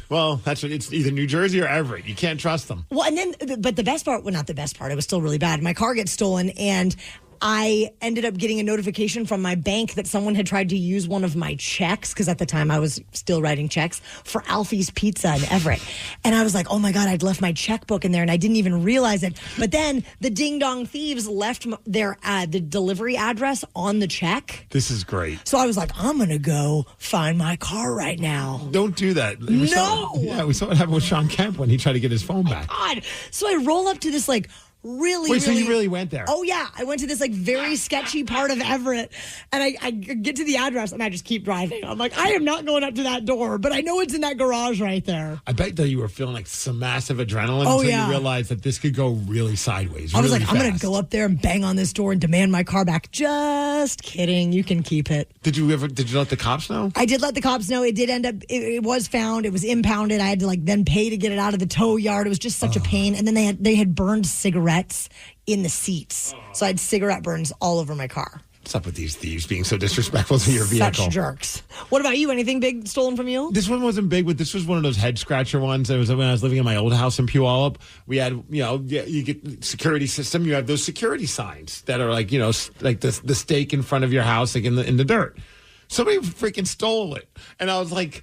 Well, it's either New Jersey or Everett. You can't trust them. Well, and then, but the best part, well, not the best part, it was still really bad. My car gets stolen, and I ended up getting a notification from my bank that someone had tried to use one of my checks, because at the time I was still writing checks, for Alfie's Pizza in Everett. And I was like, oh my God, I'd left my checkbook in there and I didn't even realize it. But then the ding dong thieves left the delivery address on the check. This is great. So I was like, I'm going to go find my car right now. Don't do that. No! We saw what happened with Sean Kemp when he tried to get his phone back. God. So I roll up to this Wait, so you really went there? Oh, yeah. I went to this very sketchy part of Everett, and I get to the address, and I just keep driving. I'm like, I am not going up to that door, but I know it's in that garage right there. I bet that you were feeling some massive adrenaline until you realized that this could go really sideways. I was really like, I'm going to go up there and bang on this door and demand my car back. Just kidding. You can keep it. Did you let the cops know? I did let the cops know. It did end up, it was found. It was impounded. I had to then pay to get it out of the tow yard. It was just such a pain. And then they had burned cigarettes in the seats. So I had cigarette burns all over my car. What's up with these thieves being so disrespectful to your vehicle? Such jerks. What about you? Anything big stolen from you? This one wasn't big, but this was one of those head scratcher ones. It was when I was living in my old house in Puyallup. We had, you get security system. You have those security signs that are like the stake in front of your house, like in the dirt. Somebody freaking stole it, and I was like,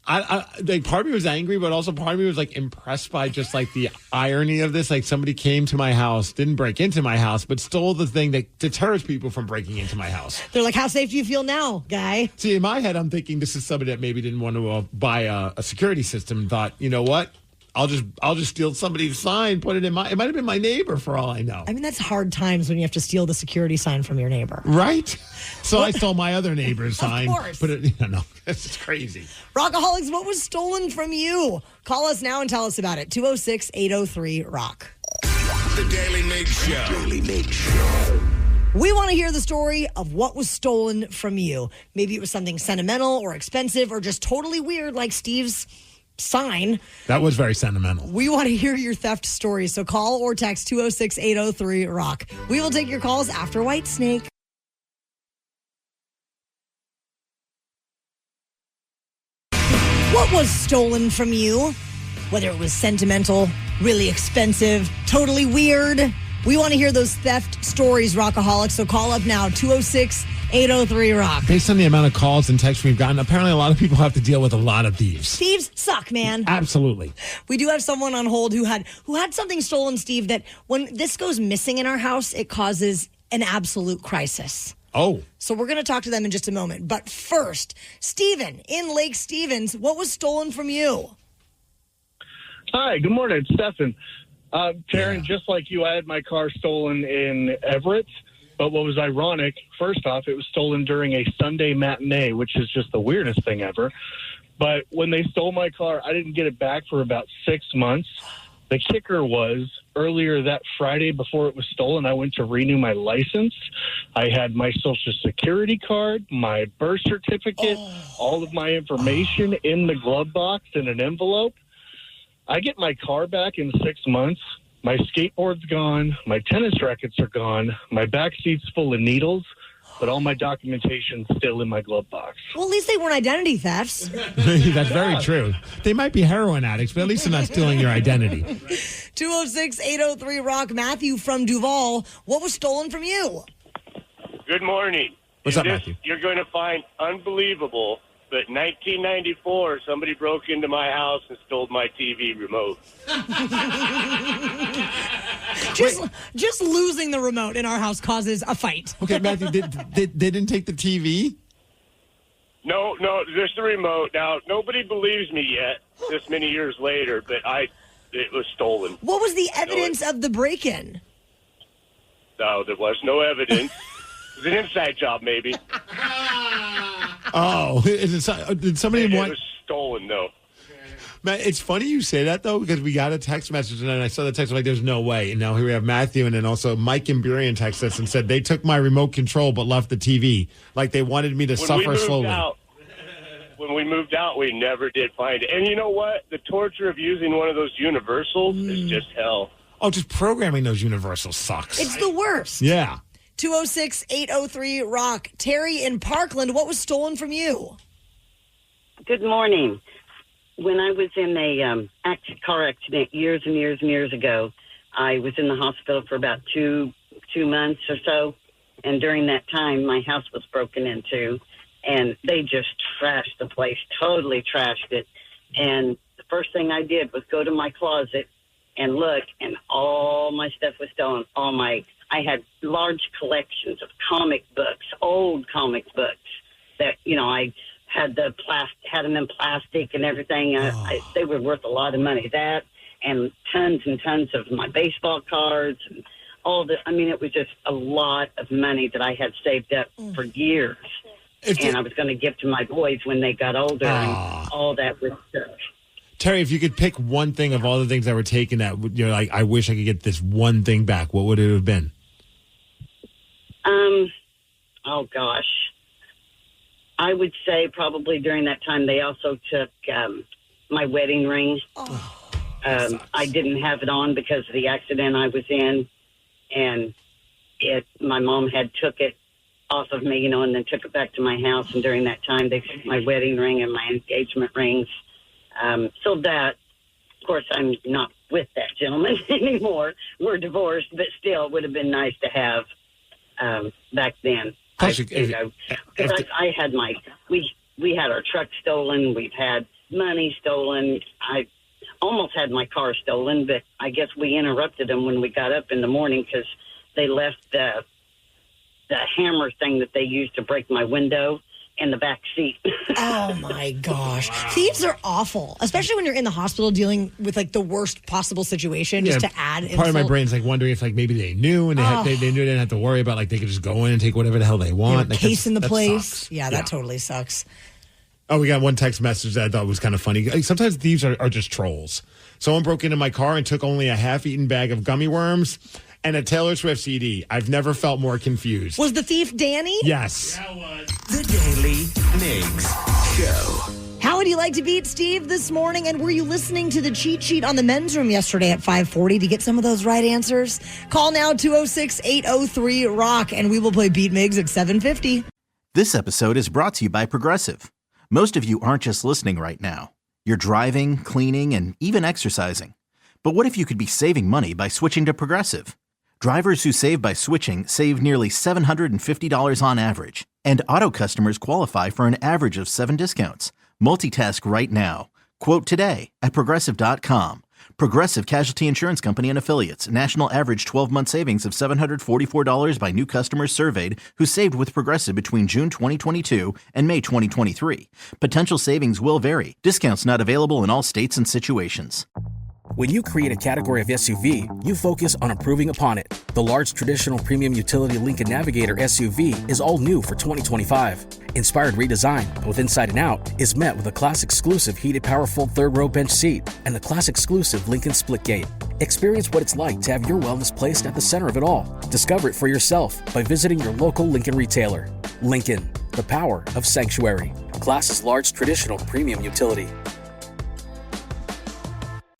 part of me was angry, but also part of me was impressed by just the irony of this. Somebody came to my house, didn't break into my house, but stole the thing that deters people from breaking into my house. They're like, how safe do you feel now, guy? See, in my head, I'm thinking this is somebody that maybe didn't want to buy a security system and thought, you know what? I'll just steal somebody's sign, put it in it might have been my neighbor for all I know. I mean, that's hard times when you have to steal the security sign from your neighbor. Right? So I stole my other neighbor's sign. Of course. Put it, this is crazy. Rockaholics, what was stolen from you? Call us now and tell us about it. 206-803-ROCK. The Daily Migs Show. Daily Migs Show. We want to hear the story of what was stolen from you. Maybe it was something sentimental or expensive or just totally weird like Steve's sign. That was very sentimental. We want to hear your theft stories, so call or text 206-803-ROCK. We will take your calls after White Snake. What was stolen from you? Whether it was sentimental, really expensive, totally weird. We want to hear those theft stories, Rockaholics, so call up now, 206-803-ROCK. Based on the amount of calls and texts we've gotten, apparently a lot of people have to deal with a lot of thieves. Thieves suck, man. Absolutely. We do have someone on hold who had something stolen, Steve, that when this goes missing in our house, it causes an absolute crisis. Oh. So we're going to talk to them in just a moment. But first, Steven in Lake Stevens, what was stolen from you? Hi, good morning. It's Stefan. Taryn, just like you, I had my car stolen in Everett. But what was ironic, first off, it was stolen during a Sunday matinee, which is just the weirdest thing ever. But when they stole my car, I didn't get it back for about 6 months. The kicker was, earlier that Friday before it was stolen, I went to renew my license. I had my Social Security card, my birth certificate, all of my information in the glove box in an envelope. I get my car back in 6 months. My skateboard's gone. My tennis rackets are gone. My back seat's full of needles, but all my documentation's still in my glove box. Well, at least they weren't identity thefts. That's very true. They might be heroin addicts, but at least they're not stealing your identity. 206-803-ROCK. Matthew from Duval, what was stolen from you? Good morning. What's up, Matthew? You're going to find unbelievable, but 1994, somebody broke into my house and stole my TV remote. Just losing the remote in our house causes a fight. Okay, Matthew, they didn't take the TV? No, just the remote. Now, nobody believes me yet, this many years later, but it was stolen. What was the evidence of the break-in? No, there was no evidence. It was an inside job, maybe. Oh, did somebody It want... was stolen, though. Man, it's funny you say that, though, because we got a text message, and then I saw the text, I'm like, there's no way. And now here we have Matthew, and then also Mike and Burian text us and said they took my remote control but left the TV. Like they wanted me to suffer slowly. When we moved out, we never did find it. And you know what? The torture of using one of those universals is just hell. Oh, just programming those universals sucks. It's the worst. Yeah. 206-803-ROCK. Terry in Parkland, what was stolen from you? Good morning. when I was in a car accident years and years and years ago, I was in the hospital for about two months or so. And during that time, my house was broken into, and they just trashed the place, totally trashed it. And the first thing I did was go to my closet and look, and all my stuff was stolen. I had large collections of comic books, old comic books that, I had had them in plastic and everything. They were worth a lot of money. That and tons of my baseball cards and it was just a lot of money that I had saved up for years. I was going to give to my boys when they got older, and all that was stuff. Terry, if you could pick one thing of all the things that were taken that I wish I could get this one thing back, what would it have been? Oh gosh. I would say probably during that time they also took my wedding ring. I didn't have it on because of the accident I was in, and my mom had took it off of me, and then took it back to my house. And during that time, they took my wedding ring and my engagement rings. So that, of course, I'm not with that gentleman anymore. We're divorced, but still, it would have been nice to have back then. I had we had our truck stolen. We've had money stolen. I almost had my car stolen, but I guess we interrupted them when we got up in the morning because they left the hammer thing that they used to break my window in the back seat. Oh my gosh. Thieves are awful, especially when you're in the hospital dealing with the worst possible situation, just to add insult. Part of my brain's wondering if maybe they knew and they knew they didn't have to worry about they could just go in and take whatever the hell they want. Casing the place. Sucks. Yeah, that totally sucks. Oh, we got one text message that I thought was kind of funny. Sometimes thieves are just trolls. Someone broke into my car and took only a half-eaten bag of gummy worms and a Taylor Swift CD. I've never felt more confused. Was the thief Danny? Yes. Yeah, it was. The Daly Migs Show. How would you like to beat Steve this morning? And were you listening to the cheat sheet on the men's room yesterday at 5:40 to get some of those right answers? Call now 206-803-ROCK and we will play Beat Migs at 7:50. This episode is brought to you by Progressive. Most of you aren't just listening right now. You're driving, cleaning, and even exercising. But what if you could be saving money by switching to Progressive? Drivers who save by switching save nearly $750 on average. And auto customers qualify for an average of 7 discounts. Multitask right now. Quote today at Progressive.com. Progressive Casualty Insurance Company and Affiliates. National average 12-month savings of $744 by new customers surveyed who saved with Progressive between June 2022 and May 2023. Potential savings will vary. Discounts not available in all states and situations. When you create a category of SUV, you focus on improving upon it. The large traditional premium utility Lincoln Navigator SUV is all new for 2025. Inspired redesign, both inside and out, is met with a class-exclusive heated power-fold third-row bench seat and the class-exclusive Lincoln Splitgate. Experience what it's like to have your wellness placed at the center of it all. Discover it for yourself by visiting your local Lincoln retailer. Lincoln, the power of sanctuary. Class's large traditional premium utility.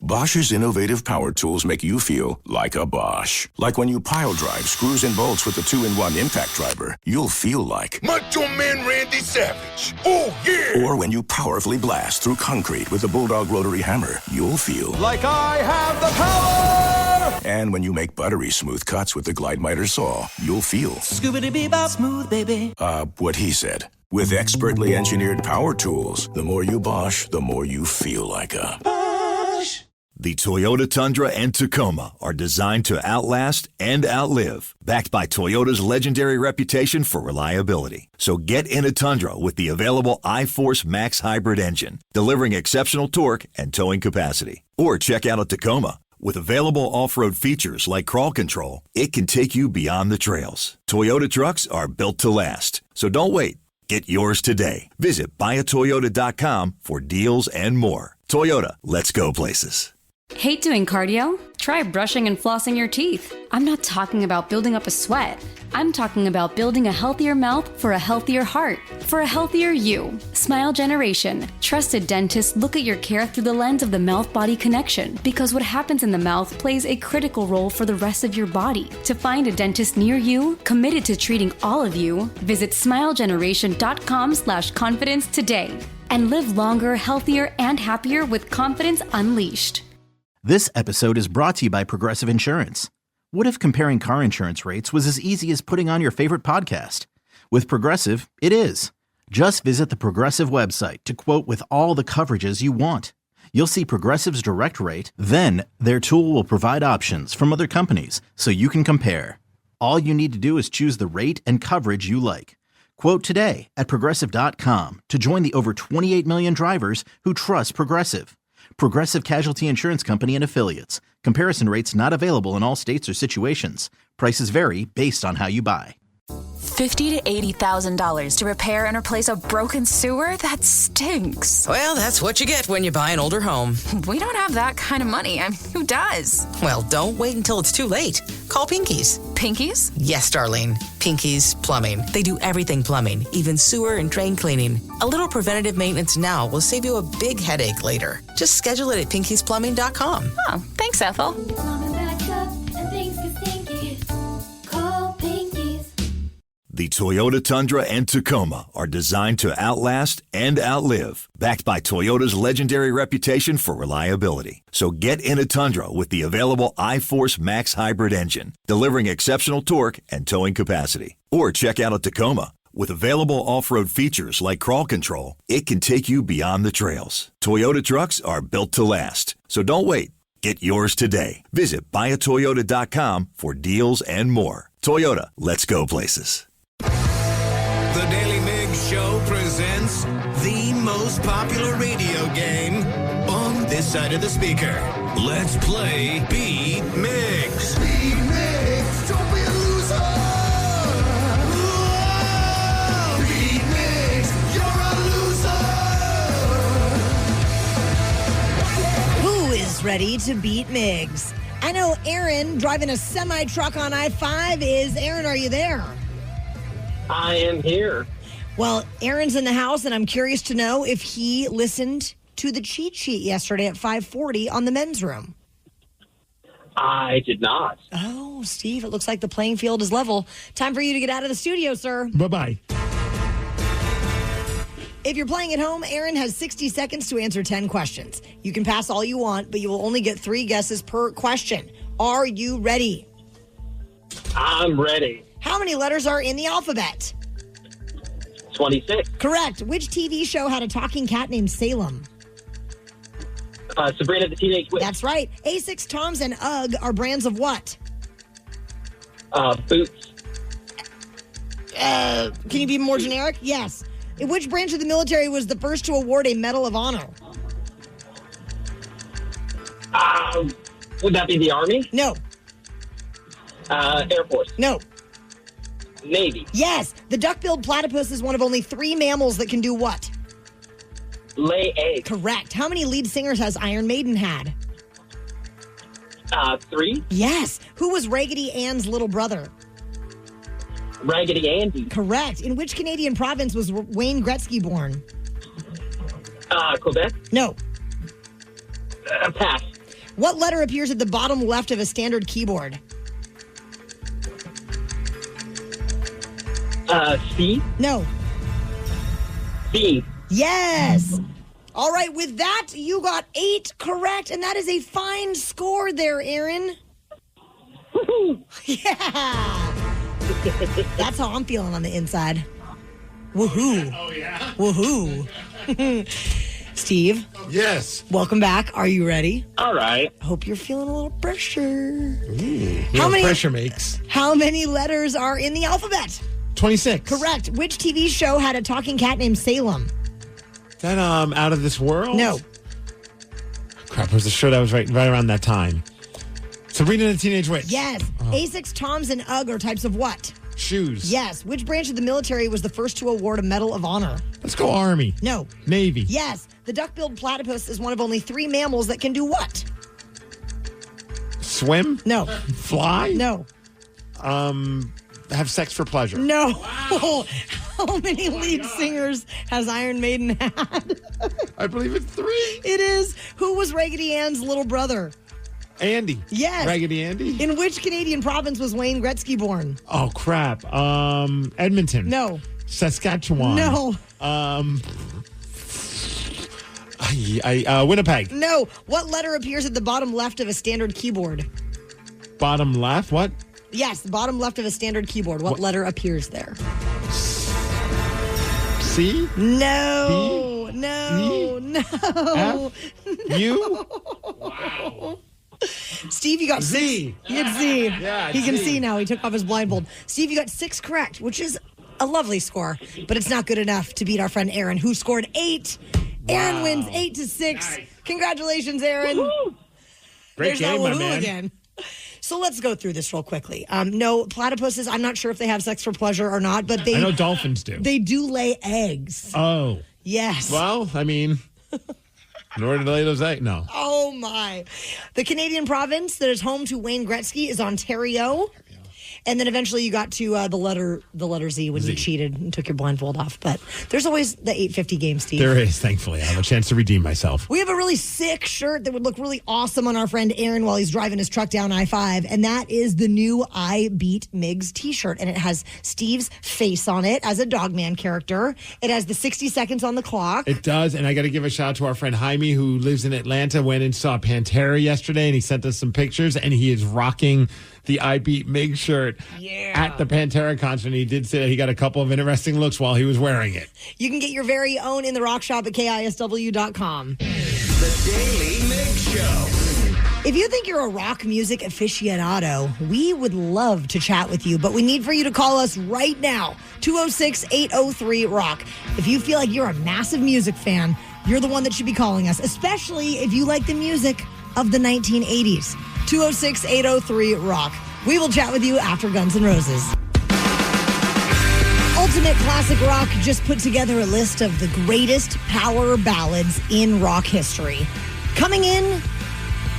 Bosch's innovative power tools make you feel like a Bosch. Like when you pile drive screws and bolts with the 2-in-1 impact driver, you'll feel like Macho Man Randy Savage. Oh, yeah. Or when you powerfully blast through concrete with the Bulldog rotary hammer, you'll feel like I have the power. And when you make buttery smooth cuts with the Glide Miter saw, you'll feel Scoobity-bee-bop smooth, baby. What he said. With expertly engineered power tools, the more you Bosch, the more you feel like a Bosch. The Toyota Tundra and Tacoma are designed to outlast and outlive, backed by Toyota's legendary reputation for reliability. So get in a Tundra with the available iForce Max hybrid engine, delivering exceptional torque and towing capacity. Or check out a Tacoma. With available off-road features like crawl control, it can take you beyond the trails. Toyota trucks are built to last. So don't wait. Get yours today. Visit buyatoyota.com for deals and more. Toyota, let's go places. Hate doing cardio? Try brushing and flossing your teeth. I'm not talking about building up a sweat. I'm talking about building a healthier mouth for a healthier heart, for a healthier you. Smile Generation. Trusted dentists look at your care through the lens of the mouth-body connection, because what happens in the mouth plays a critical role for the rest of your body. To find a dentist near you, committed to treating all of you, visit smilegeneration.com/confidence today. and live longer, healthier, and happier with confidence unleashed. This episode is brought to you by Progressive Insurance. What if comparing car insurance rates was as easy as putting on your favorite podcast? With Progressive, it is. Just visit the Progressive website to quote with all the coverages you want. You'll see Progressive's direct rate, then their tool will provide options from other companies so you can compare. All you need to do is choose the rate and coverage you like. Quote today at Progressive.com to join the over 28 million drivers who trust Progressive. Progressive Casualty Insurance Company and Affiliates. Comparison rates not available in all states or situations. Prices vary based on how you buy. $50,000 to $80,000 to repair and replace a broken sewer? That stinks. Well, that's what you get when you buy an older home. We don't have that kind of money. I mean, who does? Well, don't wait until it's too late. Call Pinky's. Pinky's? Yes, Darlene. Pinky's Plumbing. They do everything plumbing, even sewer and drain cleaning. A little preventative maintenance now will save you a big headache later. Just schedule it at pinkysplumbing.com. Oh, thanks, Ethel. The Toyota Tundra and Tacoma are designed to outlast and outlive, backed by Toyota's legendary reputation for reliability. So get in a Tundra with the available iForce Max hybrid engine, delivering exceptional torque and towing capacity. Or check out a Tacoma. With available off-road features like crawl control, it can take you beyond the trails. Toyota trucks are built to last. So don't wait. Get yours today. Visit buyatoyota.com for deals and more. Toyota, let's go places. The Daily Migs Show presents the most popular radio game on this side of the speaker. Let's play Beat Migs. Beat Migs, don't be a loser. Whoa! Beat Migs, you're a loser. Who is ready to beat Migs? I know Aaron driving a semi-truck on I-5 is. Aaron, are you there? I am here. Well, Aaron's in the house, and I'm curious to know if he listened to the cheat sheet yesterday at 5:40 on the men's room. I did not. Oh, Steve, it looks like the playing field is level. Time for you to get out of the studio, sir. Bye-bye. If you're playing at home, Aaron has 60 seconds to answer 10 questions. You can pass all you want, but you will only get 3 guesses per question. Are you ready? I'm ready. How many letters are in the alphabet? 26. Correct. Which TV show had a talking cat named Salem? Sabrina the Teenage Witch. That's right. Asics, Toms, and UGG are brands of what? Boots. Can you be more generic? Yes. In which branch of the military was the first to award a Medal of Honor? Would that be the Army? No. Air Force. No. Navy. Yes. The duck-billed platypus is one of only 3 mammals that can do what? Lay eggs. Correct. How many lead singers has Iron Maiden had? 3. Yes. Who was Raggedy Ann's little brother? Raggedy Andy. Correct. In which Canadian province was Wayne Gretzky born? Quebec. No. Pass. What letter appears at the bottom left of a standard keyboard? C. No. B. Yes. All right. With that, you got 8 correct, and that is a fine score there, Aaron. Woohoo! Yeah. That's how I'm feeling on the inside. Woohoo. Oh, yeah? Woohoo. Steve. Yes. Welcome back. Are you ready? All right. Hope you're feeling a little pressure. Ooh, How many pressure makes. How many letters are in the alphabet? 26. Correct. Which TV show had a talking cat named Salem? That Out of This World? No. Crap, it was a show that was right around that time. Sabrina the Teenage Witch. Yes. Asics, Toms, and UGG are types of what? Shoes. Yes. Which branch of the military was the first to award a Medal of Honor? Let's go Army. No. Navy. Yes. The duck-billed platypus is one of only 3 mammals that can do what? Swim? No. Fly? No. Have sex for pleasure? No. Wow. How many lead singers has Iron Maiden had? I believe it's 3. It is. Who was Raggedy Ann's little brother? Andy. Yes. Raggedy Andy? In which Canadian province was Wayne Gretzky born? Oh, crap. Edmonton. No. Saskatchewan. No. Winnipeg. No. What letter appears at the bottom left of a standard keyboard? Bottom left? What? Yes, the bottom left of a standard keyboard. What letter appears there? C? No. B? No. E? No. F? U? Wow. Steve, you got Z. You had Z. Yeah, he can Z. see now. He took off his blindfold. Steve, you got 6 correct, which is a lovely score, but it's not good enough to beat our friend Aaron, who scored 8. Aaron wins 8-6. Nice. Congratulations, Aaron. Woo-hoo. Great game, my man. Again. So let's go through this real quickly. No, platypuses, I'm not sure if they have sex for pleasure or not, but I know dolphins do. They do lay eggs. Oh. Yes. Well, I mean, in order to lay those eggs, no. Oh, my. The Canadian province that is home to Wayne Gretzky is Ontario. And then eventually you got to the letter Z when you cheated and took your blindfold off. But there's always the 850 game, Steve. There is, thankfully. I have a chance to redeem myself. We have a really sick shirt that would look really awesome on our friend Aaron while he's driving his truck down I-5. And that is the new I Beat Migs t-shirt. And it has Steve's face on it as a Dogman character. It has the 60 seconds on the clock. It does. And I got to give a shout out to our friend Jaime, who lives in Atlanta, went and saw Pantera yesterday, and he sent us some pictures, and he is rocking the I Beat Mig shirt at the Pantera concert. And he did say that he got a couple of interesting looks while he was wearing it. You can get your very own in the rock shop at KISW.com. The Daily Migs Show. If you think you're a rock music aficionado, we would love to chat with you, but we need for you to call us right now, 206-803-ROCK. If you feel like you're a massive music fan, you're the one that should be calling us, especially if you like the music of the 1980s. 206-803-ROCK. We will chat with you after Guns N' Roses. Ultimate Classic Rock just put together a list of the greatest power ballads in rock history. Coming in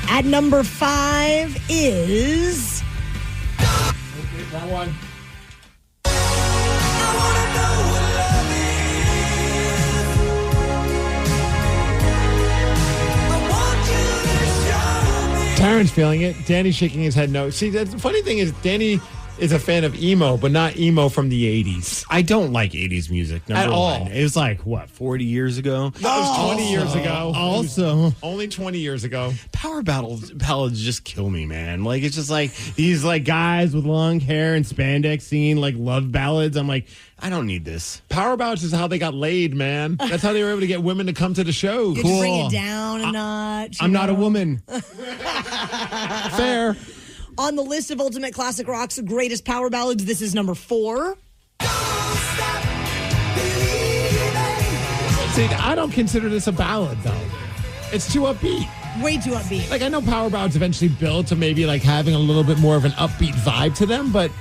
at number 5 is... Okay, that one. Taryn's feeling it. Danny's shaking his head no. See, the funny thing is Danny is a fan of emo, but not emo from the 80s. I don't like 80s music, At all. It was like, what, 40 years ago? That was 20 years ago. Also, only 20 years ago. Power ballads just kill me, man. Like, it's just like these like guys with long hair and spandex singing like love ballads. I'm like, I don't need this. Power ballads is how they got laid, man. That's how they were able to get women to come to the show. You cool. Bring it down a notch. I'm not a woman. Fair. On the list of Ultimate Classic Rock's greatest power ballads, this is number 4. See, I don't consider this a ballad, though. It's too upbeat. Way too upbeat. Like, I know power ballads eventually build to maybe like having a little bit more of an upbeat vibe to them, but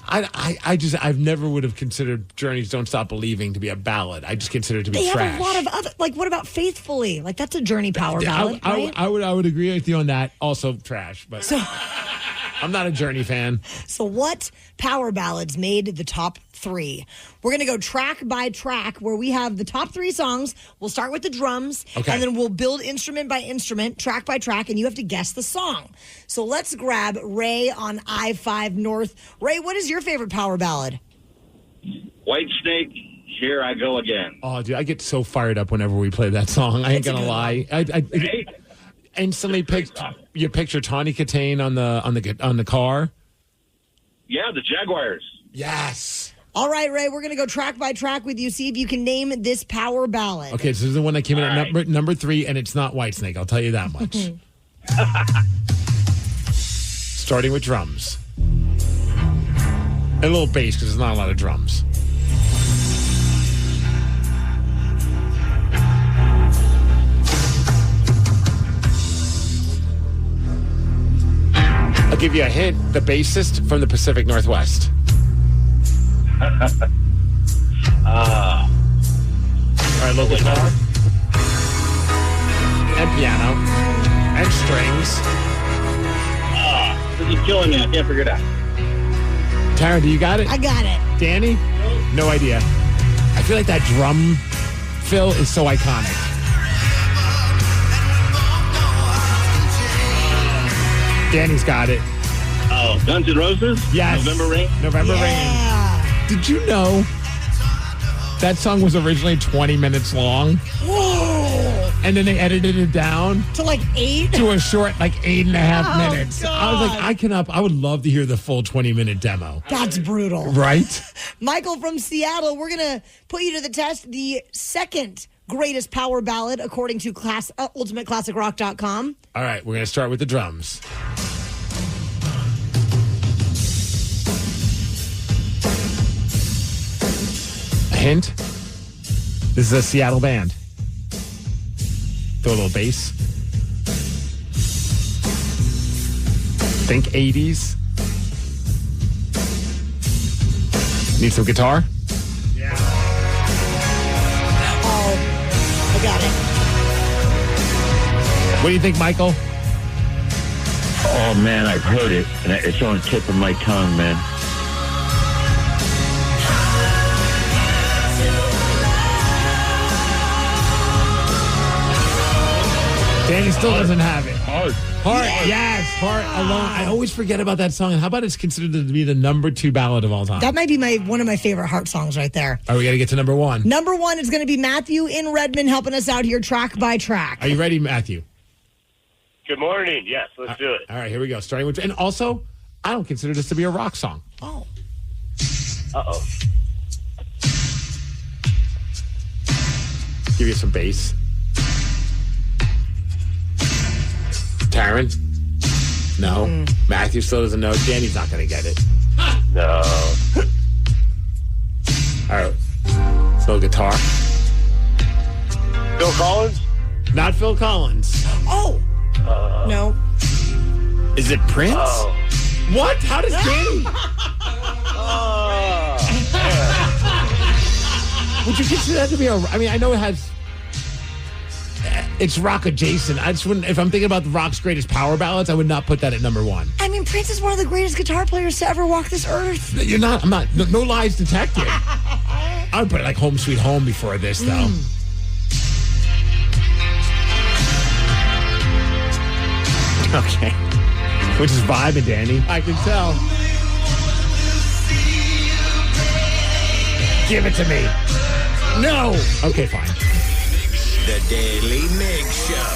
I've never would have considered Journey's "Don't Stop Believing" to be a ballad. I just consider it to be they trash. Have a lot of other, like, what about "Faithfully"? Like, that's a Journey power ballad, right? I would agree with you on that. Also trash, but I'm not a Journey fan. So what power ballads made the top 3? We're going to go track by track where we have the top 3 songs. We'll start with the drums, and then we'll build instrument by instrument, track by track, and you have to guess the song. So let's grab Ray on I-5 North. Ray, what is your favorite power ballad? Whitesnake, Here I Go Again. Oh, dude, I get so fired up whenever we play that song. I ain't going to lie. I instantly picture Tawny Katane on the car. Yeah, the Jaguars. Yes. All right, Ray, we're going to go track by track with you. See if you can name this power ballad. Okay, so this is the one that came in at number 3, and it's not Whitesnake. I'll tell you that much. Starting with drums. And a little bass, because there's not a lot of drums. I'll give you a hint. The bassist from the Pacific Northwest. All right, local guitar. And piano. And strings. This is killing me. I can't figure it out. Tara, do you got it? I got it. Danny? No idea. I feel like that drum fill is so iconic. Danny's got it. Oh, Guns N' Roses? Yes. November Rain? November Rain. Did you know that song was originally 20 minutes long? Whoa. And then they edited it down to like 8? To a short, like 8.5 minutes. God. I was like, I would love to hear the full 20-minute demo. That's brutal. Right? Michael from Seattle, we're going to put you to the test. The second greatest power ballad, according to UltimateClassicRock.com. All right, we're going to start with the drums. A hint. This is a Seattle band. Throw a little bass. Think 80s. Need some guitar? Oh, I got it. What do you think, Michael? Oh, man, I've heard it, and it's on the tip of my tongue, man. Danny still doesn't have it. Heart. Yes, Heart alone. I always forget about that song. And how about it's considered to be the number 2 ballad of all time? That might be one of my favorite Heart songs right there. All right, we got to get to number 1. Number 1 is going to be Matthew in Redmond helping us out here track by track. Are you ready, Matthew? Good morning. Yes, let's do it. All right, here we go. Starting with, and also, I don't consider this to be a rock song. Oh. Uh-oh. Give you some bass. Taryn? No. Matthew still doesn't know. Danny's not going to get it. No. All right. So guitar. Phil Collins? Not Phil Collins. Oh. No. Is it Prince? Oh. What? How does Danny? Would you consider that to be a... I mean, I know it has... It's rock adjacent. I just wouldn't... If I'm thinking about the rock's greatest power ballads, I would not put that at number 1. I mean, Prince is one of the greatest guitar players to ever walk this earth. You're not... I'm not... No lies detected. I would put it like Home Sweet Home before this, though. Okay. Which is vibing, Danny. I can tell. Give it to me. No. Okay, fine. The Daily Migs Show.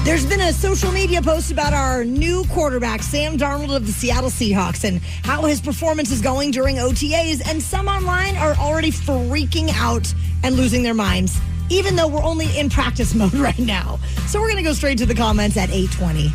There's been a social media post about our new quarterback, Sam Darnold of the Seattle Seahawks, and how his performance is going during OTAs. And some online are already freaking out and losing their minds, even though we're only in practice mode right now. So we're going to go straight to the comments at 8:20.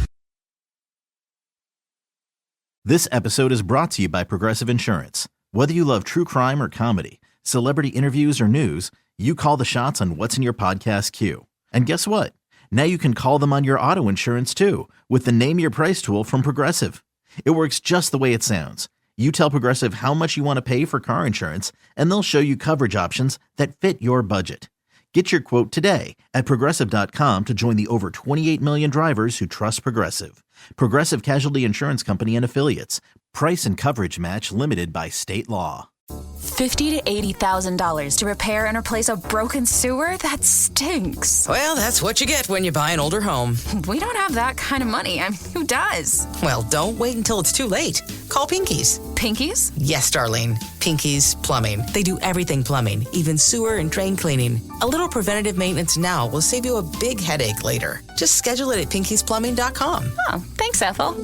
This episode is brought to you by Progressive Insurance. Whether you love true crime or comedy, celebrity interviews or news, you call the shots on what's in your podcast queue. And guess what? Now you can call them on your auto insurance too with the Name Your Price tool from Progressive. It works just the way it sounds. You tell Progressive how much you want to pay for car insurance, and they'll show you coverage options that fit your budget. Get your quote today at Progressive.com to join the over 28 million drivers who trust Progressive. Progressive Casualty Insurance Company and Affiliates. Price and coverage match limited by state law. $50,000 to $80,000 to repair and replace a broken sewer? That stinks. Well, that's what you get when you buy an older home. We don't have that kind of money. I mean, who does? Well, don't wait until it's too late. Call Pinky's. Pinky's? Yes, Darlene. Pinky's Plumbing. They do everything plumbing, even sewer and drain cleaning. A little preventative maintenance now will save you a big headache later. Just schedule it at pinkysplumbing.com. Oh, thanks, Ethel.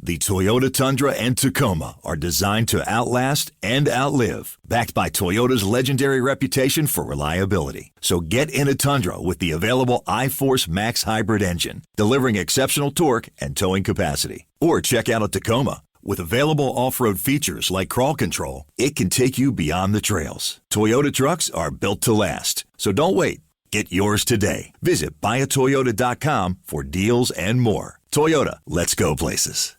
The Toyota Tundra and Tacoma are designed to outlast and outlive, backed by Toyota's legendary reputation for reliability. So get in a Tundra with the available iForce Max hybrid engine, delivering exceptional torque and towing capacity. Or check out a Tacoma. With available off-road features like crawl control, it can take you beyond the trails. Toyota trucks are built to last, so don't wait. Get yours today. Visit buyatoyota.com for deals and more. Toyota, let's go places.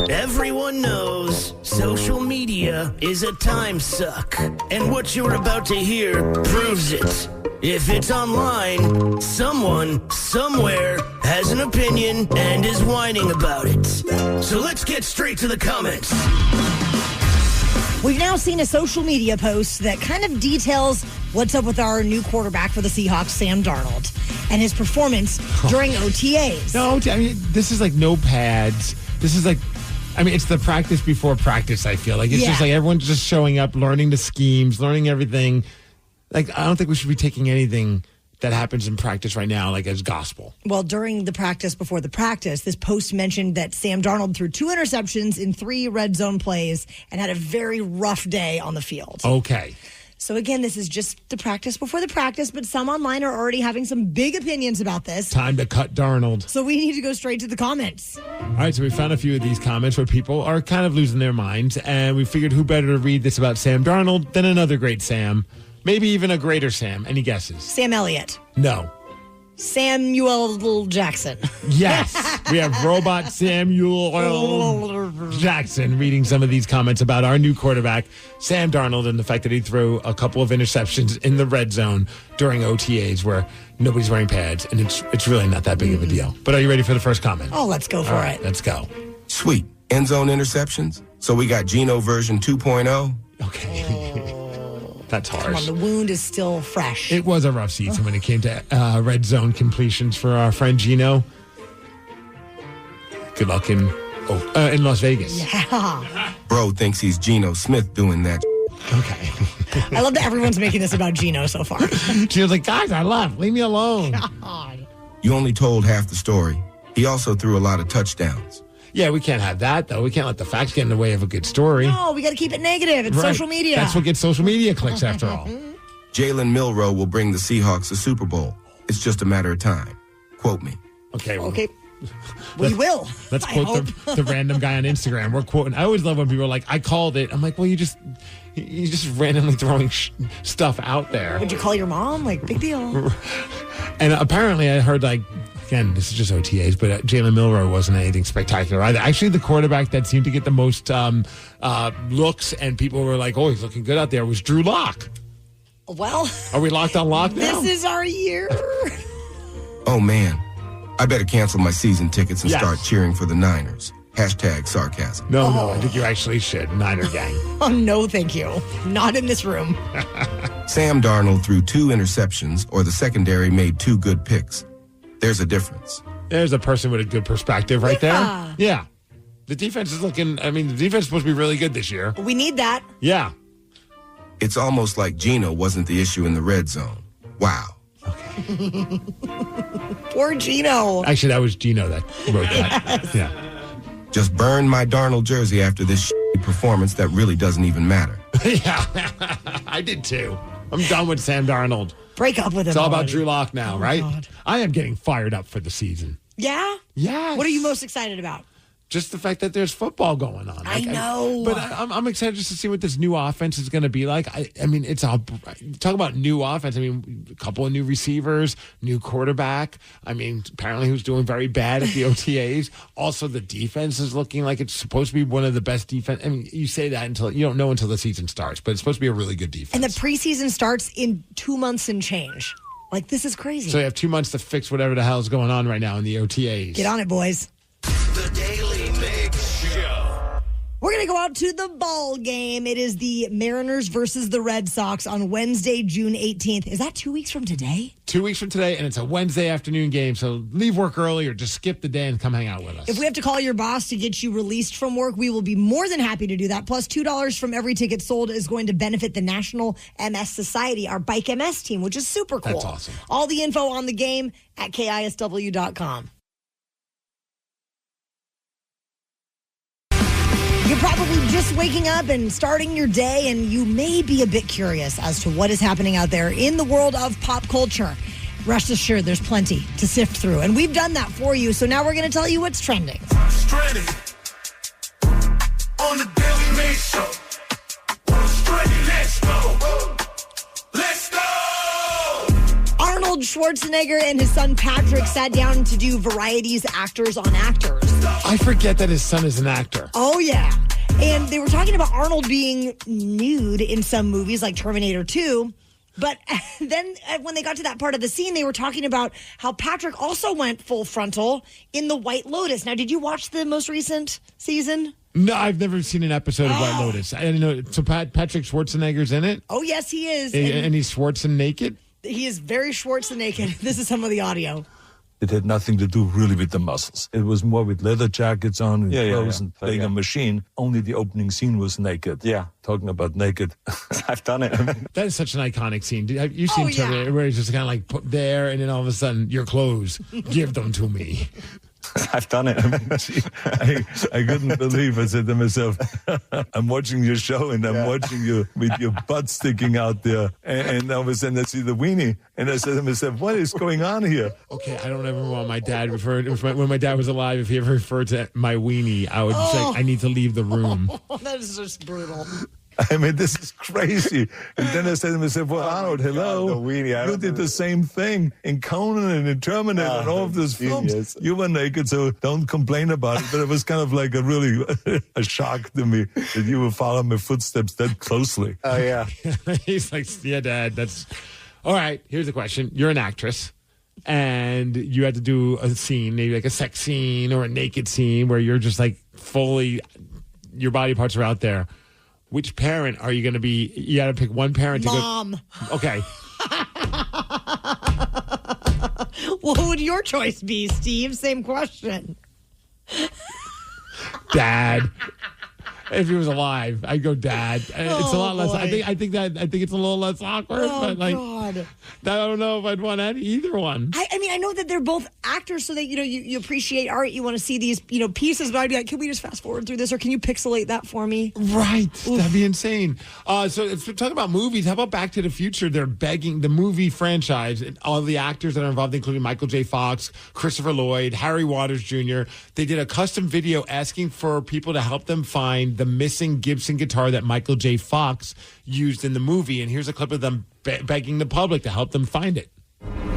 Everyone knows social media is a time suck, and what you're about to hear proves it. If it's online, someone, somewhere, has an opinion and is whining about it. So let's get straight to the comments. We've now seen a social media post that kind of details what's up with our new quarterback for the Seahawks, Sam Darnold, and his performance during OTAs. No, I mean, this is like no pads. This is like I mean, it's the practice before practice, I feel. Like, it's just like everyone's just showing up, learning the schemes, learning everything. Like, I don't think we should be taking anything that happens in practice right now, like, as gospel. Well, during the practice before the practice, this post mentioned that Sam Darnold threw 2 interceptions in 3 red zone plays and had a very rough day on the field. Okay. So again, this is just the practice before the practice, but some online are already having some big opinions about this. Time to cut Darnold. So we need to go straight to the comments. All right, so we found a few of these comments where people are kind of losing their minds, and we figured who better to read this about Sam Darnold than another great Sam. Maybe even a greater Sam. Any guesses? Sam Elliott. No. Samuel Jackson. Yes. We have robot Samuel L. Jackson reading some of these comments about our new quarterback, Sam Darnold, and the fact that he threw a couple of interceptions in the red zone during OTAs where nobody's wearing pads, and it's really not that big of a deal. But are you ready for the first comment? Oh, let's go for it. Let's go. Sweet. End zone interceptions. So we got Geno version 2.0. Okay. That's harsh. Come on, the wound is still fresh. It was a rough season when it came to red zone completions for our friend Geno. Good luck in Las Vegas. Yeah. Bro thinks he's Geno Smith doing that. Okay. I love that everyone's making this about Geno so far. Geno's like, guys, I left. Leave me alone. God. You only told half the story. He also threw a lot of touchdowns. Yeah, we can't have that, though. We can't let the facts get in the way of a good story. No, we got to keep it negative. It's social media. That's what gets social media clicks, after all. Jalen Milroe will bring the Seahawks a Super Bowl. It's just a matter of time. Quote me. Okay. Okay. We will. Let's quote the random guy on Instagram. We're quoting. I always love when people are like, I called it. I'm like, well, you just randomly throwing stuff out there. Would you call your mom? Like, big deal. And apparently I heard, like, again, this is just OTAs, but Jalen Milroe wasn't anything spectacular either. Actually, the quarterback that seemed to get the most looks and people were like, oh, he's looking good out there was Drew Lock. Well. Are we locked on Lock now? This is our year. Oh, man. I better cancel my season tickets and start cheering for the Niners. Hashtag sarcasm. No, I think you actually should. Niner gang. Oh, no, thank you. Not in this room. Sam Darnold threw 2 interceptions, or the secondary made 2 good picks. There's a difference. There's a person with a good perspective right there. Yeah. The defense is looking, the defense is supposed to be really good this year. We need that. Yeah. It's almost like Geno wasn't the issue in the red zone. Wow. Poor Geno. Actually, that was Geno that wrote that. Yes. Yeah. Just burn my Darnold jersey after this performance that really doesn't even matter. Yeah. I did too. I'm done with Sam Darnold. Break up with him. It's all about already. Drew Lock now, right? God. I am getting fired up for the season. Yeah? Yes. What are you most excited about? Just the fact that there's football going on. I know. But I'm excited just to see what this new offense is going to be like. I mean, it's all talk about new offense. I mean, a couple of new receivers, new quarterback. I mean, apparently who's doing very bad at the OTAs. Also, the defense is looking like it's supposed to be one of the best defense. I mean, you say that until you don't know until the season starts, but it's supposed to be a really good defense. And the preseason starts in 2 months and change. Like, this is crazy. So you have 2 months to fix whatever the hell is going on right now in the OTAs. Get on it, boys. The Daily Migs Show. We're going to go out to the ball game. It is the Mariners versus the Red Sox on Wednesday, June 18th. Is that 2 weeks from today? 2 weeks from today, and it's a Wednesday afternoon game, so leave work early or just skip the day and come hang out with us. If we have to call your boss to get you released from work, we will be more than happy to do that. Plus, $2 from every ticket sold is going to benefit the National MS Society, our Bike MS team, which is super cool. That's awesome. All the info on the game at KISW.com. You're probably just waking up and starting your day, and you may be a bit curious as to what is happening out there in the world of pop culture. Rest assured, there's plenty to sift through, and we've done that for you. So now we're going to tell you what's trending. Stranded on the Daily Migs Show. Stranded, let's go. Let's go. Arnold Schwarzenegger and his son Patrick sat down to do Variety's Actors on Actors. I forget that his son is an actor. Oh, yeah. And they were talking about Arnold being nude in some movies like Terminator 2. But then when they got to that part of the scene, they were talking about how Patrick also went full frontal in The White Lotus. Now, did you watch the most recent season? No, I've never seen an episode of White Lotus. I didn't know. So Patrick Schwarzenegger's in it? Oh, yes, he is. And he's Schwarzen naked? He is very Schwarzenegger. This is some of the audio. It had nothing to do really with the muscles. It was more with leather jackets on and clothes and playing a machine. Only the opening scene was naked. Yeah. Talking about naked. I've done it. That is such an iconic scene. Have you seen Terminator where he's just kind of like put there and then all of a sudden, your clothes, give them to me. I've done it. I couldn't believe. I said to myself, I'm watching your show and I'm watching you with your butt sticking out there. And all of a sudden I see the weenie. And I said to myself, what is going on here? Okay, I don't ever want my dad referred, when my dad was alive, if he ever referred to my weenie, I would say, I need to leave the room. That is just brutal. I mean, this is crazy. And then I said to myself, well, Arnold, hello. God, the weenie, you did the same thing in Conan and in Terminator and all of those films. You were naked, so don't complain about it. But it was kind of like a really a shock to me that you would follow my footsteps that closely. Oh, yeah. He's like, yeah, Dad, that's... All right, here's the question. You're an actress, and you had to do a scene, maybe like a sex scene or a naked scene where you're just like fully... Your body parts are out there. Which parent are you going to be? You got to pick one parent to go. Mom. Okay. What would your choice be, Steve? Same question. Dad. If he was alive, I'd go Dad. It's a lot less. I think it's a little less awkward. But like, God. I don't know if I'd want either one. I mean, I know that they're both actors, so that you appreciate art. You want to see these pieces, but I'd be like, can we just fast forward through this, or can you pixelate that for me? Right, that'd be insane. So if we're talking about movies, how about Back to the Future? They're begging the movie franchise, and all the actors that are involved, including Michael J. Fox, Christopher Lloyd, Harry Waters Jr. They did a custom video asking for people to help them find the missing Gibson guitar that Michael J. Fox used in the movie. And here's a clip of them begging the public to help them find it.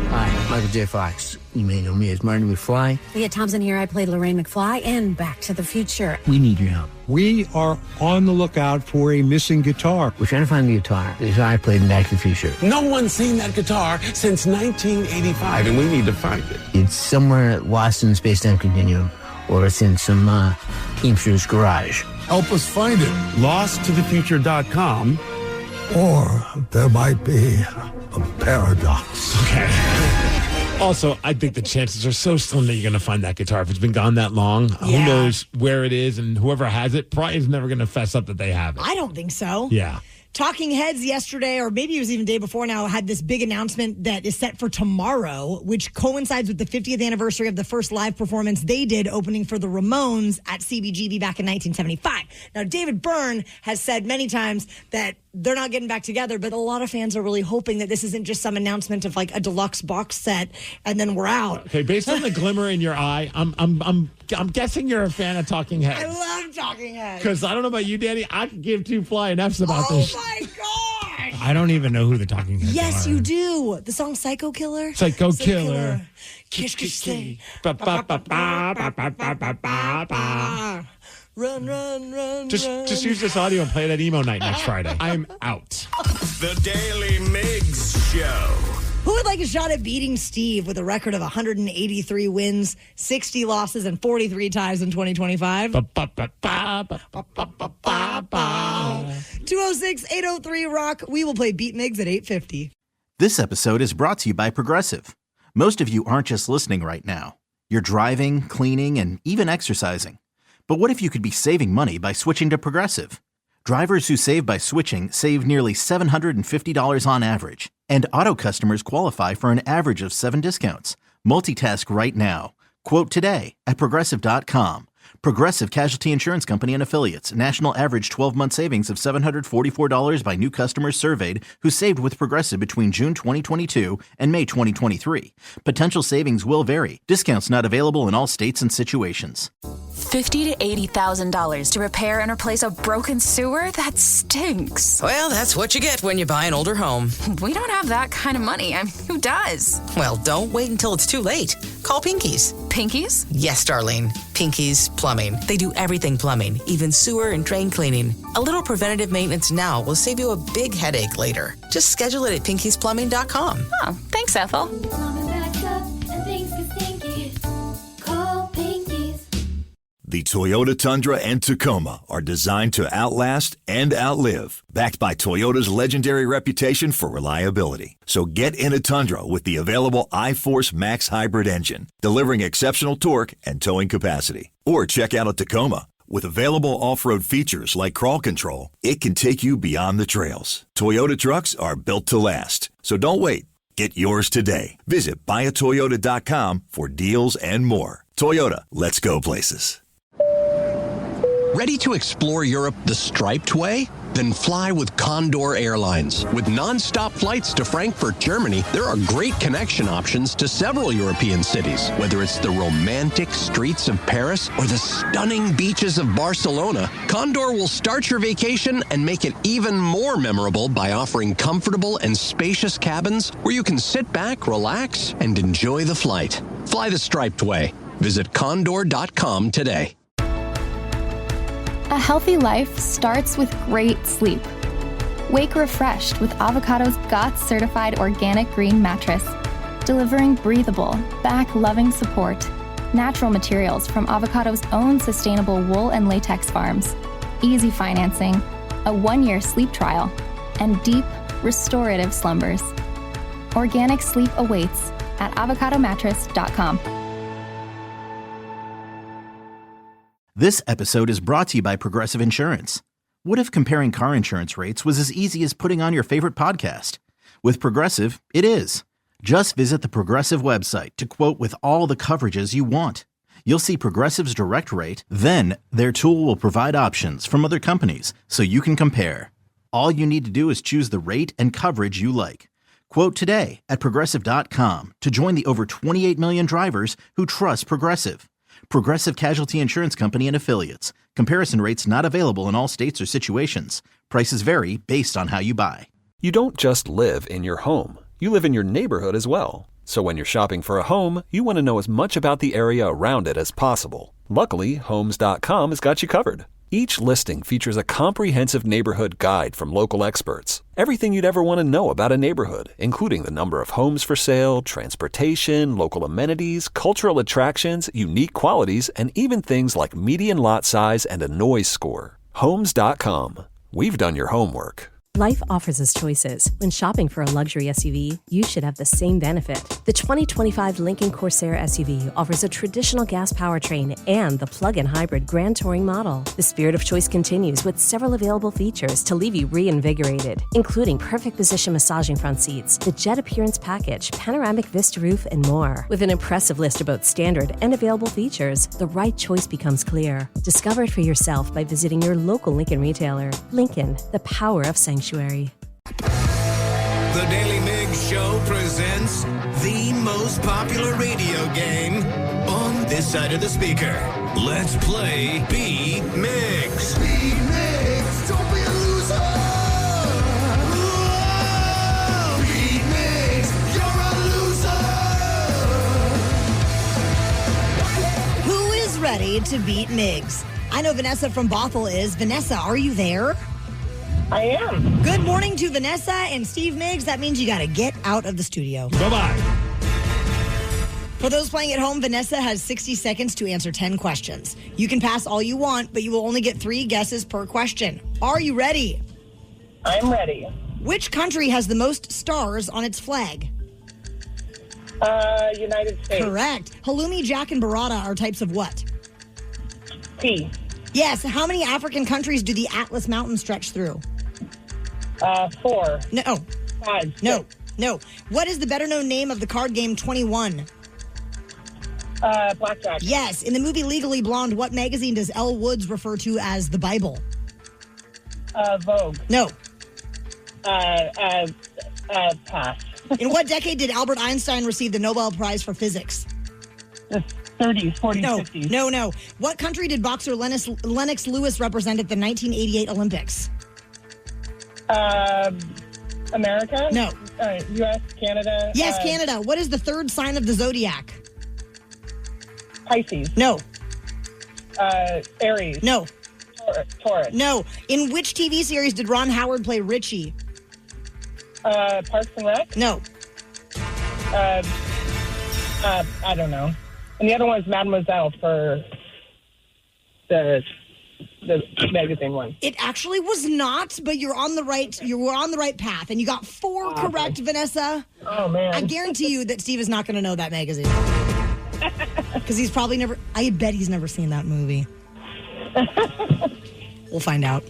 Hi, Michael J. Fox. You may know me as Marty McFly. Leah Thompson here. I played Lorraine McFly in Back to the Future. We need your help. We are on the lookout for a missing guitar. We're trying to find the guitar that I played in Back to the Future. No one's seen that guitar since 1985, and we need to find it. It's somewhere lost in the space-time continuum, or it's in some Teamster's garage. Help us find it. LostToTheFuture.com. Or there might be a paradox. Okay. Also, I think the chances are so slim that you're going to find that guitar. If it's been gone that long, who knows where it is, and whoever has it probably is never going to fess up that they have it. I don't think so. Yeah. Talking Heads yesterday, or maybe it was even the day before now, had this big announcement that is set for tomorrow, which coincides with the 50th anniversary of the first live performance they did opening for the Ramones at CBGB back in 1975. Now, David Byrne has said many times that they're not getting back together, but a lot of fans are really hoping that this isn't just some announcement of like a deluxe box set and then we're out. Okay, based on the glimmer in your eye, I'm guessing you're a fan of Talking Heads. I love Talking Heads. Because I don't know about you, Danny, I could give two flying F's about this. Oh my gosh! I don't even know who the Talking Heads are. Yes, you do. The song Psycho Killer. Psycho Killer. Kish, kish, say. Run, run, run. Just use this audio and play that emo night next Friday. I'm out. The Daily Migs Show. Who would like a shot at beating Steve with a record of 183 wins, 60 losses, and 43 ties in 2025? 206-803-ROCK. We will play Beat Migs at 8:50. This episode is brought to you by Progressive. Most of you aren't just listening right now. You're driving, cleaning, and even exercising. But what if you could be saving money by switching to Progressive? Drivers who save by switching save nearly $750 on average. And auto customers qualify for an average of 7 discounts. Multitask right now. Quote today at Progressive.com. Progressive Casualty Insurance Company and Affiliates. National average 12-month savings of $744 by new customers surveyed who saved with Progressive between June 2022 and May 2023. Potential savings will vary. Discounts not available in all states and situations. $50,000 to $80,000 to repair and replace a broken sewer? That stinks. Well, that's what you get when you buy an older home. We don't have that kind of money. I mean, who does? Well, don't wait until it's too late. Call Pinky's. Pinky's? Yes, darling. Pinky's Plumbing. They do everything plumbing, even sewer and drain cleaning. A little preventative maintenance now will save you a big headache later. Just schedule it at pinkysplumbing.com. Oh, thanks, Ethel. Plumbing backs up and things get stinky. Call Pinky's. The Toyota Tundra and Tacoma are designed to outlast and outlive, backed by Toyota's legendary reputation for reliability. So get in a Tundra with the available iForce Max hybrid engine, delivering exceptional torque and towing capacity. Or check out a Tacoma. With available off-road features like crawl control, it can take you beyond the trails. Toyota trucks are built to last. So don't wait. Get yours today. Visit buyatoyota.com for deals and more. Toyota, let's go places. Ready to explore Europe the striped way? Then fly with Condor Airlines. With non-stop flights to Frankfurt, Germany, there are great connection options to several European cities. Whether it's the romantic streets of Paris or the stunning beaches of Barcelona, Condor will start your vacation and make it even more memorable by offering comfortable and spacious cabins where you can sit back, relax, and enjoy the flight. Fly the striped way. Visit condor.com today. A healthy life starts with great sleep. Wake refreshed with Avocado's GOTS certified organic green mattress, delivering breathable, back-loving support, natural materials from Avocado's own sustainable wool and latex farms, easy financing, a 1-year sleep trial, and deep, restorative slumbers. Organic sleep awaits at avocadomattress.com. This episode is brought to you by Progressive Insurance. What if comparing car insurance rates was as easy as putting on your favorite podcast? With Progressive, it is. Just visit the Progressive website to quote with all the coverages you want. You'll see Progressive's direct rate, then their tool will provide options from other companies so you can compare. All you need to do is choose the rate and coverage you like. Quote today at Progressive.com to join the over 28 million drivers who trust Progressive. Progressive Casualty Insurance Company and Affiliates. Comparison rates not available in all states or situations. Prices vary based on how you buy. You don't just live in your home. You live in your neighborhood as well. So when you're shopping for a home, you want to know as much about the area around it as possible. Luckily, Homes.com has got you covered. Each listing features a comprehensive neighborhood guide from local experts. Everything you'd ever want to know about a neighborhood, including the number of homes for sale, transportation, local amenities, cultural attractions, unique qualities, and even things like median lot size and a noise score. Homes.com. We've done your homework. Life offers us choices. When shopping for a luxury SUV, you should have the same benefit. The 2025 Lincoln Corsair SUV offers a traditional gas powertrain and the plug-in hybrid Grand Touring model. The spirit of choice continues with several available features to leave you reinvigorated, including perfect position massaging front seats, the jet appearance package, panoramic vista roof, and more. With an impressive list of both standard and available features, the right choice becomes clear. Discover it for yourself by visiting your local Lincoln retailer. Lincoln, the power of sanctuary. The Daily Migs Show presents the most popular radio game on this side of the speaker. Let's play Beat Migs. Beat Migs, don't be a loser. Whoa! Beat Migs, you're a loser. Who is ready to beat Migs? I know Vanessa from Bothell is. Vanessa, are you there? I am. Good morning to Vanessa and Steve Migs. That means you got to get out of the studio. Bye-bye. For those playing at home, Vanessa has 60 seconds to answer 10 questions. You can pass all you want, but you will only get 3 guesses per question. Are you ready? I'm ready. Which country has the most stars on its flag? United States. Correct. Halloumi, jack, and burrata are types of what? Tea. Yes. How many African countries do the Atlas Mountains stretch through? 4. No. 5. No. No. What is the better-known name of the card game 21? Blackjack. Yes. In the movie Legally Blonde, what magazine does Elle Woods refer to as the Bible? Vogue. No. Pass. In what decade did Albert Einstein receive the Nobel Prize for Physics? The 30s, 40s, 50s. No. What country did boxer Lennox Lewis represent at the 1988 Olympics? America? No. U.S., Canada? Yes, Canada. What is the third sign of the zodiac? Pisces. No. Aries. No. Taurus. No. In which TV series did Ron Howard play Richie? Parks and Rec? No. I don't know. And the other one is Mademoiselle for the magazine one. It actually was not, but you were on the right path, and you got 4 correct, Vanessa. Oh, man. I guarantee you that Steve is not going to know that magazine. Because he's probably never, I bet he's never seen that movie. We'll find out.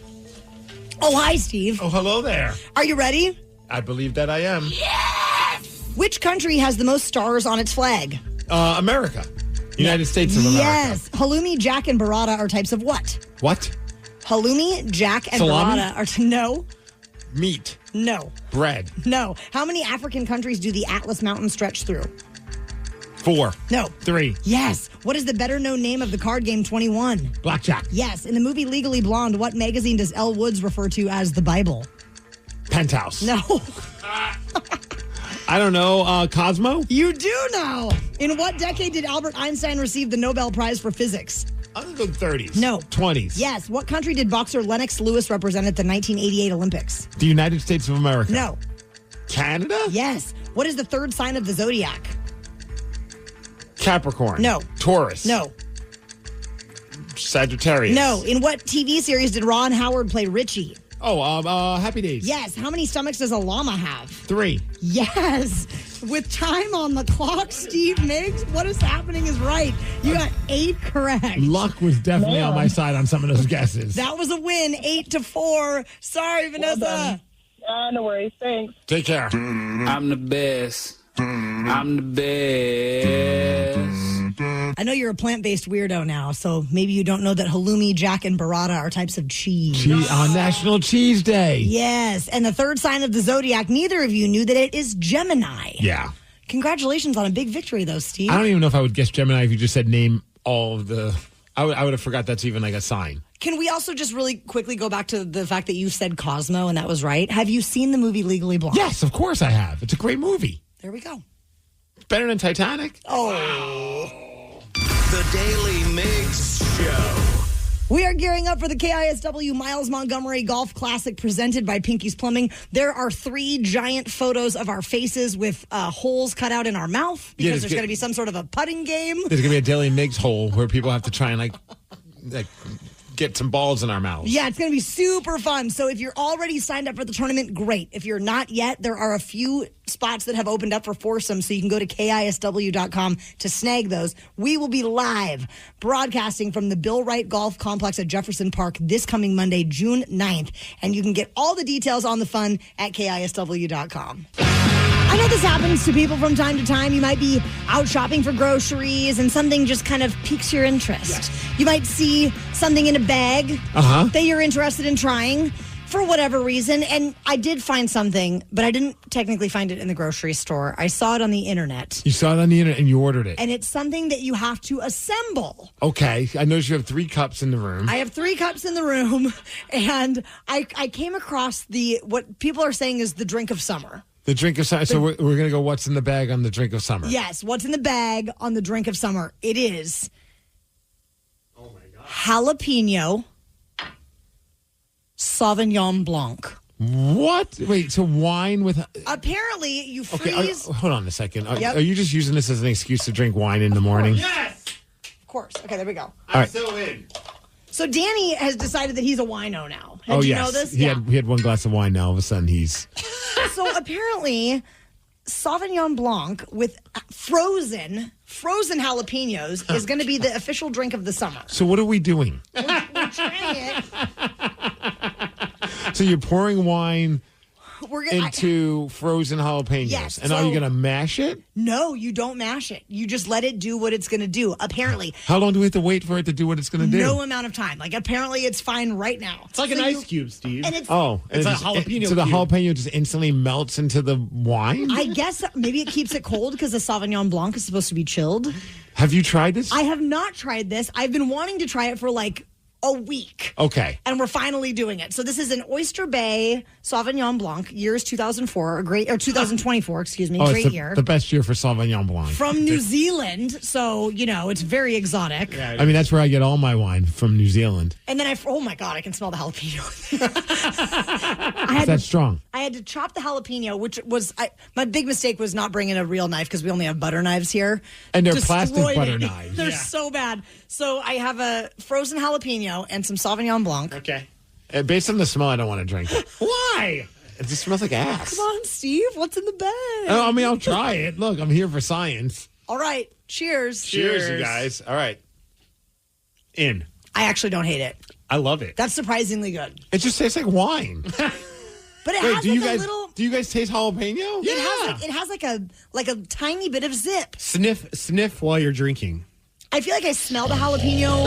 Oh, hi, Steve. Oh, hello there. Are you ready? I believe that I am. Yes! Which country has the most stars on its flag? America. United States of America. Yes. Halloumi, jack, and burrata are types of what? What? Halloumi, jack, and Salami? burrata are... No. Meat. No. Bread. No. How many African countries do the Atlas Mountains stretch through? 4. No. 3. Yes. What is the better-known name of the card game 21? Blackjack. Yes. In the movie Legally Blonde, what magazine does Elle Woods refer to as the Bible? Penthouse. No. I don't know. Cosmo? You do know. In what decade did Albert Einstein receive the Nobel Prize for Physics? I'm going to go 30s. No. 20s. Yes. What country did boxer Lennox Lewis represent at the 1988 Olympics? The United States of America. No. Canada? Yes. What is the third sign of the zodiac? Capricorn. No. Taurus. No. Sagittarius. No. In what TV series did Ron Howard play Richie? Oh, Happy Days. Yes. How many stomachs does a llama have? 3. Yes. With time on the clock, Steve Migs, what is happening is right. You got 8 correct. Luck was definitely on my side on some of those guesses. That was a win, 8-4. Sorry, Vanessa. No worries. Thanks. Take care. I'm the best. I'm the best. I know you're a plant-based weirdo now, so maybe you don't know that halloumi, jack, and burrata are types of cheese. On National Cheese Day. Yes, and the third sign of the zodiac, neither of you knew that it is Gemini. Yeah. Congratulations on a big victory, though, Steve. I don't even know if I would guess Gemini if you just said name all of the... I would have forgot that's even like a sign. Can we also just really quickly go back to the fact that you said Cosmo, and that was right? Have you seen the movie Legally Blonde? Yes, of course I have. It's a great movie. There we go. It's better than Titanic. Oh. The Daly Migs Show. We are gearing up for the KISW Miles Montgomery Golf Classic presented by Pinky's Plumbing. There are 3 giant photos of our faces with holes cut out in our mouth because there's going to be some sort of a putting game. There's going to be a Daily Migs hole where people have to try and like get some balls in our mouths. Yeah, it's going to be super fun. So if you're already signed up for the tournament, great. If you're not yet, there are a few spots that have opened up for foursomes, so you can go to KISW.com to snag those. We will be live broadcasting from the Bill Wright Golf Complex at Jefferson Park this coming Monday, June 9th. And you can get all the details on the fun at KISW.com. I know this happens to people from time to time. You might be out shopping for groceries and something just kind of piques your interest. Yes. You might see something in a bag that you're interested in trying for whatever reason. And I did find something, but I didn't technically find it in the grocery store. I saw it on the internet. You saw it on the internet and you ordered it. And it's something that you have to assemble. Okay. I noticed you have 3 cups in the room. I have 3 cups in the room. And I came across what people are saying is the drink of summer. The drink of summer. So we're going to go what's in the bag on the drink of summer. Yes. What's in the bag on the drink of summer? It is jalapeno Sauvignon Blanc. What? Wait, so wine with... Apparently, you freeze... Okay, hold on a second. Are you just using this as an excuse to drink wine in the morning? Yes! Of course. Okay, there we go. I'm so in. So Danny has decided that he's a wino now. Did you know this? He had 1 glass of wine. Now all of a sudden he's... So apparently, Sauvignon Blanc with frozen jalapenos is going to be the official drink of the summer. So what are we doing? We're trying it. So you're pouring wine into frozen jalapenos. Yes. And are you going to mash it? No, you don't mash it. You just let it do what it's going to do, apparently. How long do we have to wait for it to do what it's going to do? No amount of time. Like, apparently it's fine right now. It's like an ice cube, Steve. And it's it's a jalapeno. So the jalapeno just instantly melts into the wine? I guess maybe it keeps it cold because the Sauvignon Blanc is supposed to be chilled. Have you tried this? I have not tried this. I've been wanting to try it for like a week. Okay. And we're finally doing it. So this is an Oyster Bay Sauvignon Blanc, years 2004, 2024, excuse me, great year. The best year for Sauvignon Blanc. From New Zealand, so, it's very exotic. Yeah, I mean, that's where I get all my wine, from New Zealand. And then oh my God, I can smell the jalapeno. That's strong. I had to chop the jalapeno, which was, my big mistake was not bringing a real knife because we only have butter knives here. And they're plastic butter knives. They're so bad. So I have a frozen jalapeno and some Sauvignon Blanc. Okay. Based on the smell, I don't want to drink it. Why? It just smells like ass. Come on, Steve. What's in the bag? Oh, I mean, I'll try it. Look, I'm here for science. All right. Cheers. Cheers, you guys. All right. In. I actually don't hate it. I love it. That's surprisingly good. It just tastes like wine. But it has do like you guys, a little. Do you guys taste jalapeno? Yeah. It has like a tiny bit of zip. Sniff while you're drinking. I feel like I smell the jalapeno.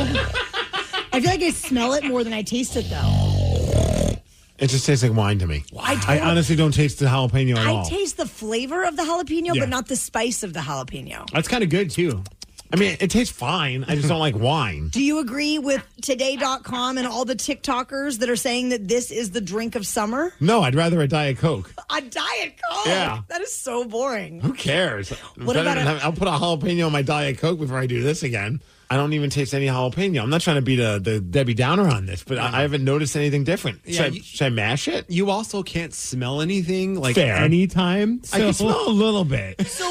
I feel like I smell it more than I taste it, though. It just tastes like wine to me. Wow. I honestly don't taste the jalapeno at all. I taste the flavor of the jalapeno, Yeah. but not the spice of the jalapeno. That's kind of good, too. I mean, it tastes fine. I just don't like wine. Do you agree with today.com and all the TikTokers that are saying that this is the drink of summer? No, I'd rather a Diet Coke. A Diet Coke? Yeah. That is so boring. Who cares? What about I'll put a jalapeno in my Diet Coke before I do this again. I don't even taste any jalapeno. I'm not trying to be the Debbie Downer on this, but I haven't noticed anything different. Yeah, Should I mash it? You also can't smell anything like Fair. anytime. I can smell a little bit. So,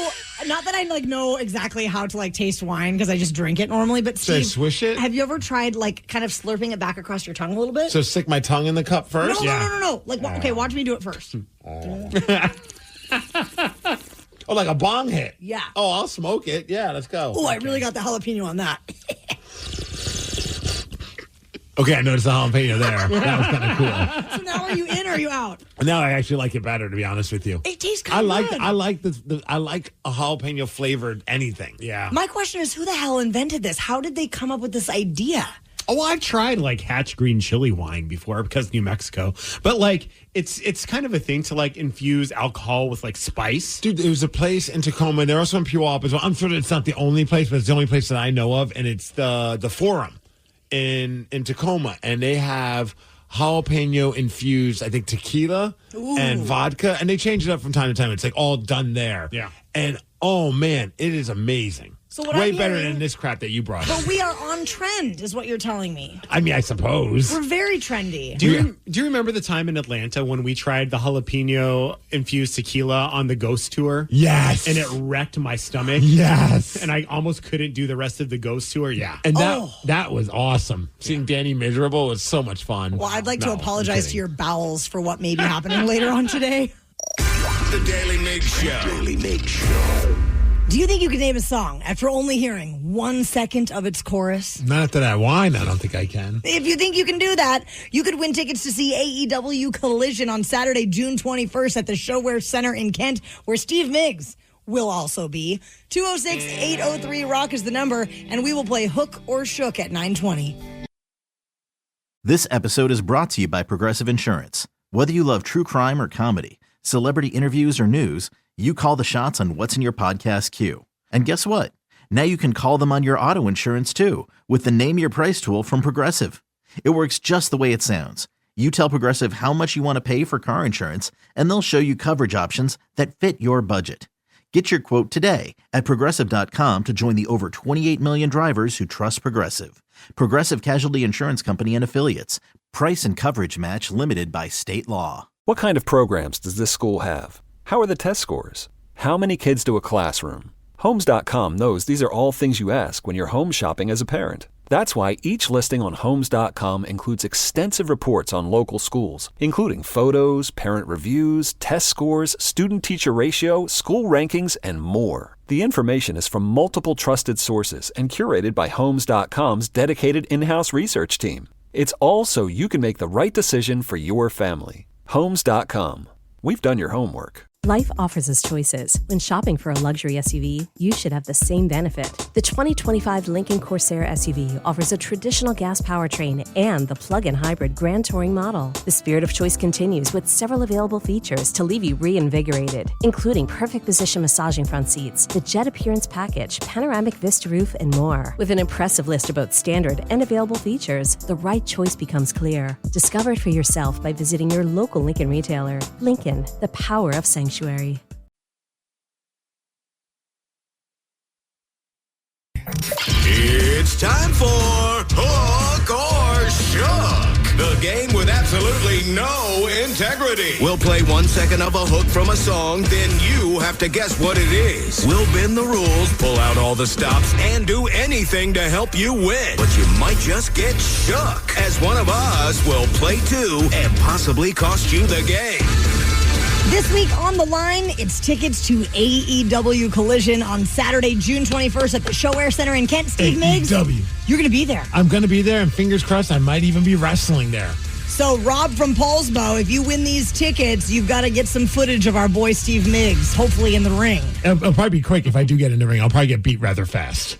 not that I know exactly how to taste wine because I just drink it normally, but Should I Steve, swish it? have you ever tried kind of slurping it back across your tongue a little bit? So stick my tongue in the cup first? No. Okay, watch me do it first. Oh, like a bong hit? Yeah. Oh, I'll smoke it. Yeah, let's go. Oh, I really got the jalapeno on that. Okay, I noticed the jalapeno there. That was kind of cool. So now are you in or are you out? Now I actually like it better, to be honest with you. It tastes kind of good. I like a jalapeno flavored anything. Yeah. My question is, who the hell invented this? How did they come up with this idea? Oh, I've tried Hatch green chili wine before because New Mexico, but it's kind of a thing to infuse alcohol with spice. Dude, there was a place in Tacoma. There are some Puyallup as well. I'm sure it's not the only place, but it's the only place that I know of, and it's the Forum in Tacoma, and they have jalapeno infused, I think, tequila and vodka, and they change it up from time to time. It's all done there. Yeah. And oh man, it is amazing. So what way I'm better hearing- than this crap that you brought. But we are on trend, is what you're telling me. I mean, I suppose. We're very trendy. Do you remember the time in Atlanta when we tried the jalapeno infused tequila on the Ghost tour? Yes. And it wrecked my stomach. Yes. And I almost couldn't do the rest of the Ghost tour. Yeah. And that was awesome. Seeing Danny miserable was so much fun. Well, I'd like to No, I'm apologize to kidding. your bowels for what may be happening later on today. The Daily Migs Show. Daily Migs Show. Do you think you could name a song after only hearing 1 second of its chorus? Not after that wine, I don't think I can. If you think you can do that, you could win tickets to see AEW Collision on Saturday, June 21st at the Showware Center in Kent, where Steve Migs will also be. 206-803-ROCK is the number, and we will play Hook or Shook at 9:20. This episode is brought to you by Progressive Insurance. Whether you love true crime or comedy, celebrity interviews or news, you call the shots on what's in your podcast queue. And guess what? Now you can call them on your auto insurance too with the Name Your Price tool from Progressive. It works just the way it sounds. You tell Progressive how much you want to pay for car insurance, and they'll show you coverage options that fit your budget. Get your quote today at Progressive.com to join the over 28 million drivers who trust Progressive. Progressive Casualty Insurance Company and Affiliates. Price and coverage match limited by state law. What kind of programs does this school have? How are the test scores? How many kids do a classroom? Homes.com knows these are all things you ask when you're home shopping as a parent. That's why each listing on Homes.com includes extensive reports on local schools, including photos, parent reviews, test scores, student-teacher ratio, school rankings, and more. The information is from multiple trusted sources and curated by Homes.com's dedicated in-house research team. It's all so you can make the right decision for your family. Homes.com. We've done your homework. Life offers us choices. When shopping for a luxury SUV, you should have the same benefit. The 2025 Lincoln Corsair SUV offers a traditional gas powertrain and the plug-in hybrid Grand Touring model. The spirit of choice continues with several available features to leave you reinvigorated, including perfect position massaging front seats, the Jet Appearance Package, panoramic vista roof, and more. With an impressive list of both standard and available features, the right choice becomes clear. Discover it for yourself by visiting your local Lincoln retailer. Lincoln, the power of sanctuary. It's time for Hook or Shook, the game with absolutely no integrity. We'll play 1 second of a hook from a song, then you have to guess what it is. We'll bend the rules, pull out all the stops, and do anything to help you win. But you might just get shook, as one of us will play too and possibly cost you the game. This week on the line, it's tickets to AEW Collision on Saturday, June 21st at the Show Air Center in Kent. Steve Migs, AEW. you're going to be there. I'm going to be there, and fingers crossed, I might even be wrestling there. So, Rob from Paulsbo, if you win these tickets, you've got to get some footage of our boy Steve Migs, hopefully in the ring. It'll probably be quick if I do get in the ring. I'll probably get beat rather fast.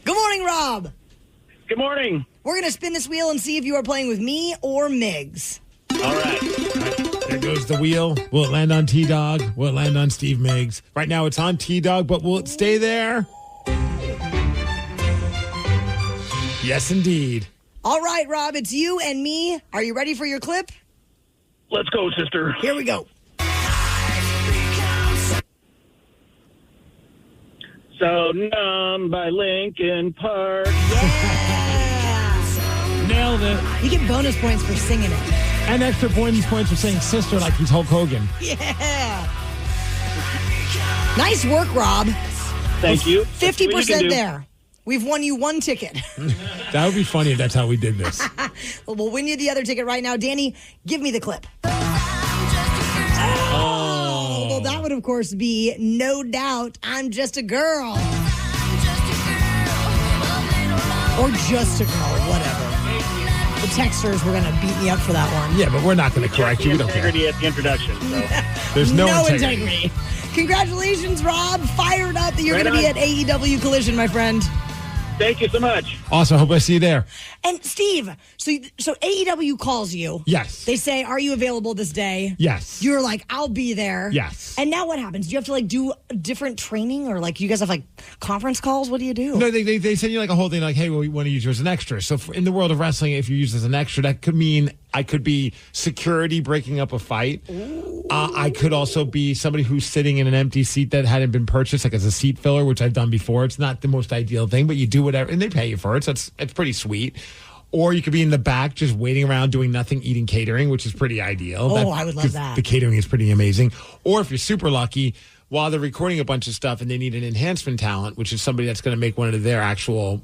Good morning, Rob. Good morning. We're going to spin this wheel and see if you are playing with me or Migs. All right. There goes the wheel. Will it land on T-Dog? Will it land on Steve Migs? Right now it's on T-Dog, but will it stay there? Yes, indeed. All right, Rob, it's you and me. Are you ready for your clip? Let's go, sister. Here we go. So Numb by Linkin Park. Nailed it. You get bonus points for singing it. And extra bonus points for saying sister like he's Hulk Hogan. Yeah. Nice work, Rob. Thank you. 50% there. We've won you one ticket. That would be funny if that's how we did this. Well, we'll win you the other ticket right now. Danny, give me the clip. Oh. Well, that would, of course, be No Doubt, I'm Just a Girl. Or Just a Girl, whatever. The texters were going to beat me up for that one. Yeah, but we're not going to correct you. We don't care. Integrity at the introduction. So. There's no integrity. Congratulations, Rob. Fired up that you're going to be at AEW Collision, my friend. Thank you so much. Awesome. Hope I see you there. And Steve, so AEW calls you. Yes. They say, are you available this day? Yes. You're like, I'll be there. Yes. And now what happens? Do you have to like do different training or like you guys have like conference calls? What do you do? No, they send you like a whole thing like, hey, well, we want to use you as an extra. So in the world of wrestling, if you use as an extra, that could mean I could be security breaking up a fight. I could also be somebody who's sitting in an empty seat that hadn't been purchased, like as a seat filler, which I've done before. It's not the most ideal thing, but you do whatever, and they pay you for it. So it's pretty sweet. Or you could be in the back just waiting around doing nothing, eating catering, which is pretty ideal. Oh, I would love that. The catering is pretty amazing. Or if you're super lucky, while they're recording a bunch of stuff and they need an enhancement talent, which is somebody that's going to make one of their actual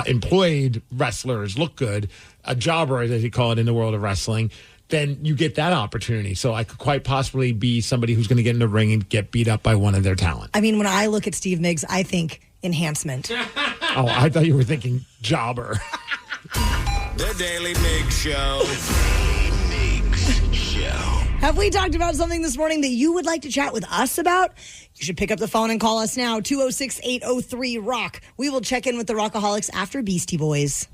employed wrestlers look good, a jobber, as they call it in the world of wrestling, then you get that opportunity. So I could quite possibly be somebody who's going to get in the ring and get beat up by one of their talent. I mean, when I look at Steve Migs, I think enhancement. Oh, I thought you were thinking jobber. The Daily Migs Show. Have we talked about something this morning that you would like to chat with us about? You should pick up the phone and call us now, 206-803-ROCK. We will check in with the Rockaholics after Beastie Boys.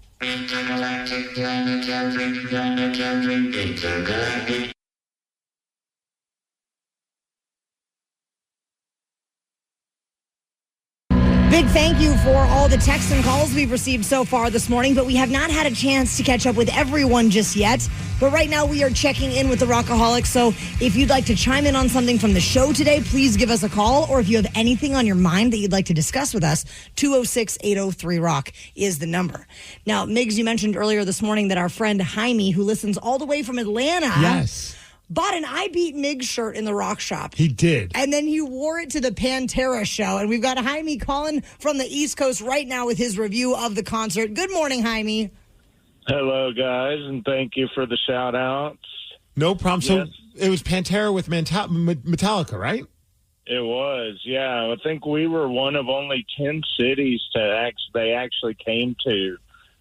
Big thank you for all the texts and calls we've received so far this morning, but we have not had a chance to catch up with everyone just yet. But right now we are checking in with the Rockaholics, so if you'd like to chime in on something from the show today, please give us a call, or if you have anything on your mind that you'd like to discuss with us, 206-803-ROCK is the number. Now, Migs, you mentioned earlier this morning that our friend Jaime, who listens all the way from Atlanta, Yes. bought an I Beat Migs shirt in the Rock Shop. He did. And then he wore it to the Pantera show. And we've got Jaime calling from the East Coast right now with his review of the concert. Good morning, Jaime. Hello, guys, and thank you for the shout-outs. No problem. So Yes. it was Pantera with Metallica, right? It was, yeah. I think we were one of only 10 cities they actually came to.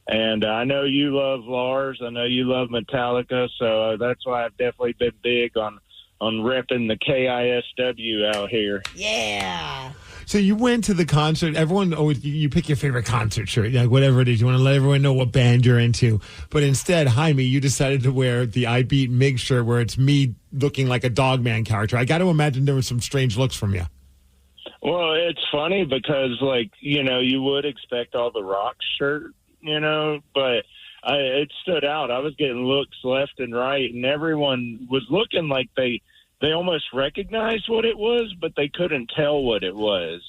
And I know you love Lars. I know you love Metallica, so that's why I've definitely been big on repping the KISW out here. Yeah. So you went to the concert. Everyone always, you pick your favorite concert shirt, like whatever it is. You want to let everyone know what band you're into. But instead, Jaime, you decided to wear the I Beat Migs shirt where it's me looking like a Dogman character. I got to imagine there were some strange looks from you. Well, it's funny because, like, you know, you would expect all the rock shirt, you know, but it stood out. I was getting looks left and right, and everyone was looking like they almost recognized what it was, but they couldn't tell what it was.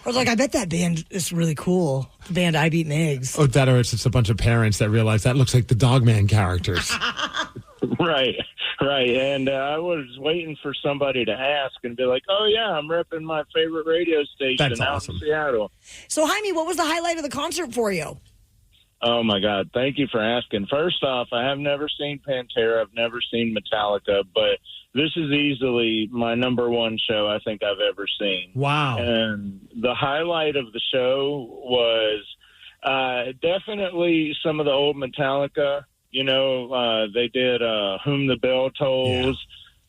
I was like, I bet that band is really cool. The band I Beat Migs. Oh, that or it's just a bunch of parents that realize that looks like the Dogman characters. Right. And I was waiting for somebody to ask and be like, oh, yeah, I'm repping my favorite radio station That's out awesome. in Seattle. So, Jaime, what was the highlight of the concert for you? Oh, my God. Thank you for asking. First off, I have never seen Pantera. I've never seen Metallica, but this is easily my number one show I think I've ever seen. Wow. And the highlight of the show was definitely some of the old Metallica. You know, they did Whom the Bell Tolls.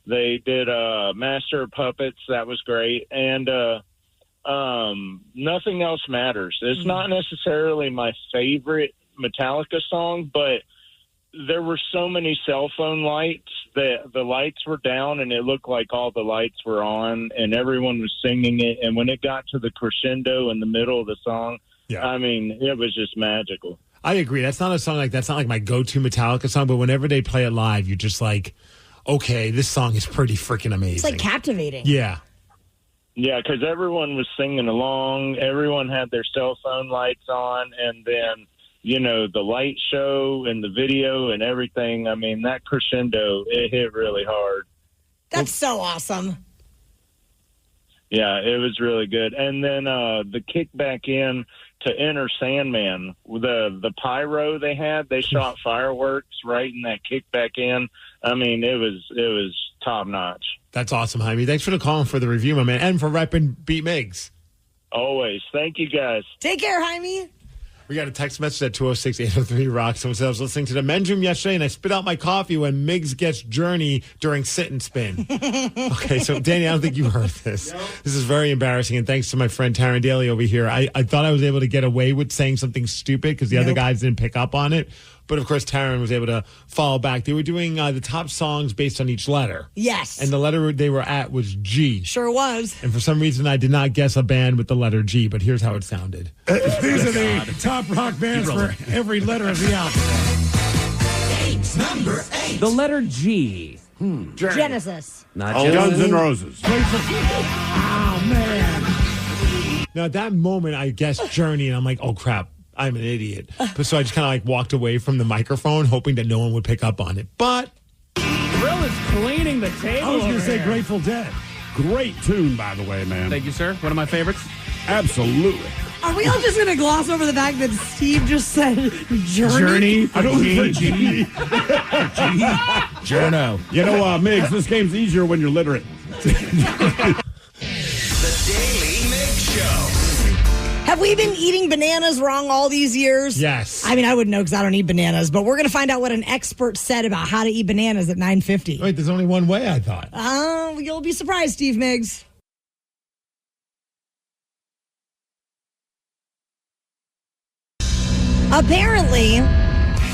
Yeah. They did Master of Puppets. That was great. And Nothing Else Matters. It's not necessarily my favorite Metallica song, but there were so many cell phone lights that the lights were down and it looked like all the lights were on and everyone was singing it. And when it got to the crescendo in the middle of the song, I mean, it was just magical. I agree. That's not like my go-to Metallica song, but whenever they play it live, you're just like, okay, this song is pretty freaking amazing. It's like captivating. Yeah. Yeah, because everyone was singing along. Everyone had their cell phone lights on. And then, you know, the light show and the video and everything. I mean, that crescendo, it hit really hard. That's so awesome. Yeah, it was really good. And then the kick back in to Enter Sandman, the pyro they had, they shot fireworks right in that kick back in. I mean, it was top notch. That's awesome, Jaime. Thanks for the call and for the review, my man, and for repping Beat Migs. Always. Thank you, guys. Take care, Jaime. We got a text message at 206-803-ROCK. Someone said, I was listening to the men's room yesterday and I spit out my coffee when Migs gets Journey during sit and spin. Okay, so Danny, I don't think you heard this. This is very embarrassing. And thanks to my friend Taryn Daly over here. I thought I was able to get away with saying something stupid because the other guys didn't pick up on it. But, of course, Taryn was able to follow back. They were doing the top songs based on each letter. Yes. And the letter they were at was G. Sure was. And for some reason, I did not guess a band with the letter G, but here's how it sounded. These are the top rock bands for every letter of the alphabet. Number 8. The letter G. Genesis. Not Guns N' Roses. Oh, man. Now, at that moment, I guessed Journey, and I'm like, oh, crap. I'm an idiot. But so I just kind of like walked away from the microphone, hoping that no one would pick up on it. But Brill is cleaning the table. I was going to say here. Grateful Dead. Great tune, by the way, man. Thank you, sir. One of my favorites. Absolutely. Are we all just going to gloss over the fact that Steve just said Journey? I don't say G. Journo. You know, Migs, this game's easier when you're literate. The Daily Migs Show. Have we been eating bananas wrong all these years? yes. I mean, I wouldn't know because I don't eat bananas, but we're going to find out what an expert said about how to eat bananas at 9:50. Wait, there's only one way, I thought. You'll be surprised, Steve Migs. Apparently,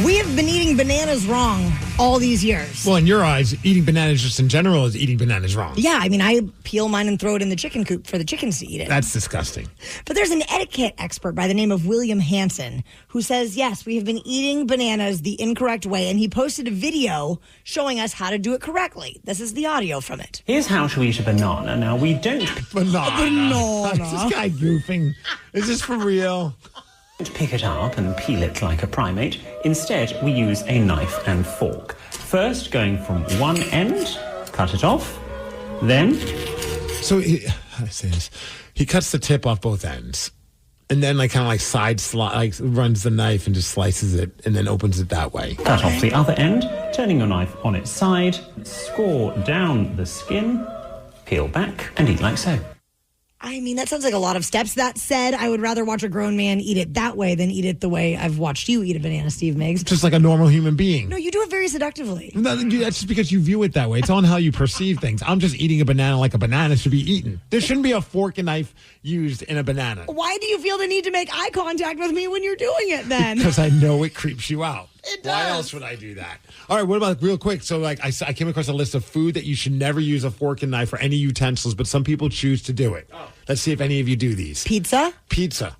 we have been eating bananas wrong all these years. Well, in your eyes, eating bananas just in general is eating bananas wrong. Yeah, I mean, I peel mine and throw it in the chicken coop for the chickens to eat it. That's disgusting. But there's an etiquette expert by the name of William Hansen who says, yes, we have been eating bananas the incorrect way, and he posted a video showing us how to do it correctly. This is the audio from it. Here's how to eat a banana. Now, we don't... Banana. Is this guy goofing? Is this for real? Pick it up and peel it like a primate. Instead, we use a knife and fork. First, going from one end, cut it off. Then... So, how do I say this? He cuts the tip off both ends. And then, like, kind of like runs the knife and just slices it and then opens it that way. Cut off the other end, turning your knife on its side, score down the skin, peel back, and eat like so. I mean, that sounds like a lot of steps. That said, I would rather watch a grown man eat it that way than eat it the way I've watched you eat a banana, Steve Migs. Just like a normal human being. No, you do it very seductively. No, that's just because you view it that way. It's on how you perceive things. I'm just eating a banana like a banana should be eaten. There shouldn't be a fork and knife used in a banana. Why do you feel the need to make eye contact with me when you're doing it then? Because I know it creeps you out. It does. Why else would I do that? All right, what about real quick? So, like, I came across a list of food that you should never use a fork and knife or any utensils, but some people choose to do it. Let's see if any of you do these. Pizza? Pizza.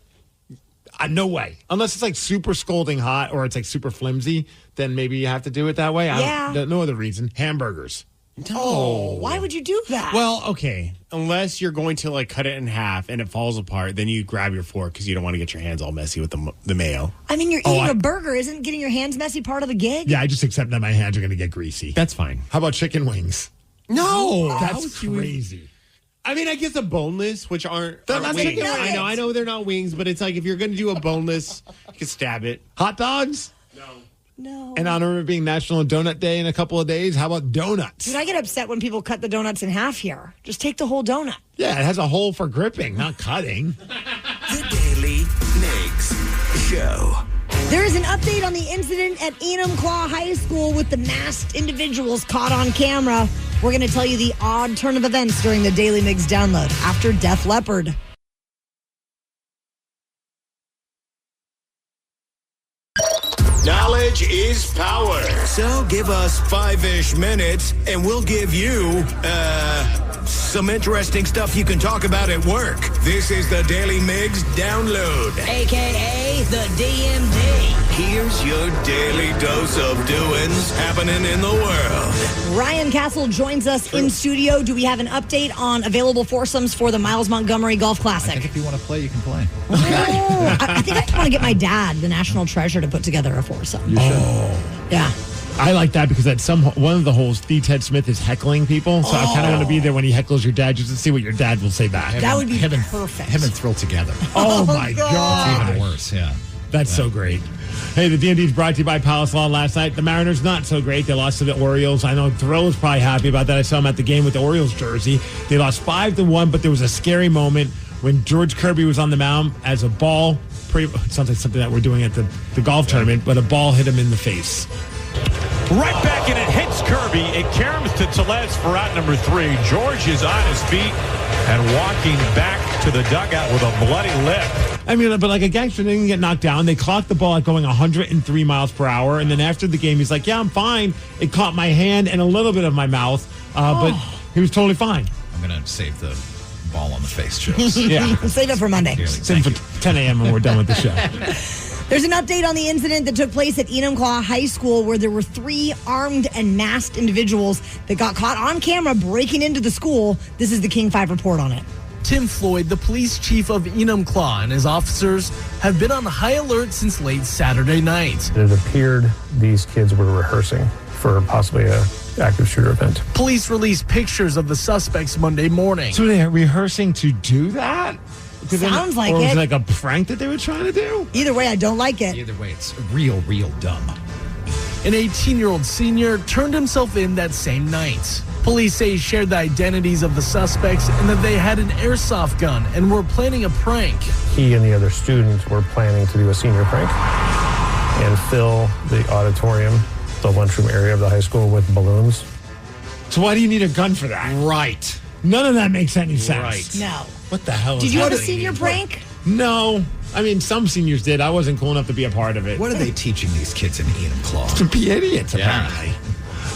No way. Unless it's like super scalding hot or it's like super flimsy, then maybe you have to do it that way. No other reason. Hamburgers. Oh, why would you do that? Well, okay. Unless you're going to like cut it in half and it falls apart, then you grab your fork because you don't want to get your hands all messy with the mayo. I mean, you're eating a burger. Isn't getting your hands messy part of the gig? Yeah, I just accept that my hands are going to get greasy. That's fine. How about chicken wings? No, That's crazy. I mean, I guess the boneless, which aren't not wings. chicken nuggets. I know they're not wings, but it's like if you're going to do a boneless, you can stab it. Hot dogs? No. In honor of it being National Donut Day in a couple of days, how about donuts? Dude, I get upset when people cut the donuts in half here. Just take the whole donut. Yeah, it has a hole for gripping, not cutting. The Daly Migs Show. There is an update on the incident at Enumclaw High School with the masked individuals caught on camera. We're going to tell you the odd turn of events during the Daily Migs download after Def Leppard. Knowledge is power. So give us 5-ish minutes and we'll give you, some interesting stuff you can talk about at work. This is the Daily Migs Download. AKA the DMD. Here's your daily dose of doings happening in the world. Ryan Castle joins us in studio. Do we have an update on available foursomes for the Miles Montgomery Golf Classic? I think if you want to play, you can play. Oh, I think I want to get my dad, the national treasure, to put together a foursome. You should. Yeah. I like that because at one of the holes, D. Ted Smith is heckling people. So I kind of want to be there when he heckles your dad just to see what your dad will say back. That would be perfect. Him and Thrill together. Oh, my God. It's even worse, yeah. That's so great. Hey, the D&D is brought to you by Palace Law last night. The Mariners, not so great. They lost to the Orioles. I know Thrill is probably happy about that. I saw him at the game with the Orioles jersey. They lost 5-1, but there was a scary moment when George Kirby was on the mound as a ball, it sounds like something that we're doing at the golf tournament, but a ball hit him in the face. Right back, and it hits Kirby. It caroms to Tellez for out number 3. George is on his feet and walking back to the dugout with a bloody lip. I mean, but like a gangster didn't get knocked down. They clocked the ball at going 103 miles per hour. And then after the game, he's like, yeah, I'm fine. It caught my hand and a little bit of my mouth, but he was totally fine. I'm going to save the ball on the face jokes. Yeah. Save it for Monday. Save it for 10 a.m. when we're done with the show. There's an update on the incident that took place at Enumclaw High School where there were 3 armed and masked individuals that got caught on camera breaking into the school. This is the King 5 report on it. Tim Floyd, the police chief of Enumclaw, and his officers have been on high alert since late Saturday night. It appeared these kids were rehearsing for possibly a active shooter event. Police released pictures of the suspects Monday morning. So they're rehearsing to do that? Sounds like it. Or was it like a prank that they were trying to do? Either way, I don't like it. Either way, it's real dumb. An 18-year-old senior turned himself in that same night. Police say he shared the identities of the suspects and that they had an airsoft gun and were planning a prank. He and the other students were planning to do a senior prank and fill the auditorium, the lunchroom area of the high school, with balloons. So why do you need a gun for that? Right. None of that makes any sense. Right. No. What the hell is Did you have a happening senior here? prank? No. I mean, some seniors did. I wasn't cool enough to be a part of it. What are they teaching these kids in Enumclaw? To be idiots, apparently.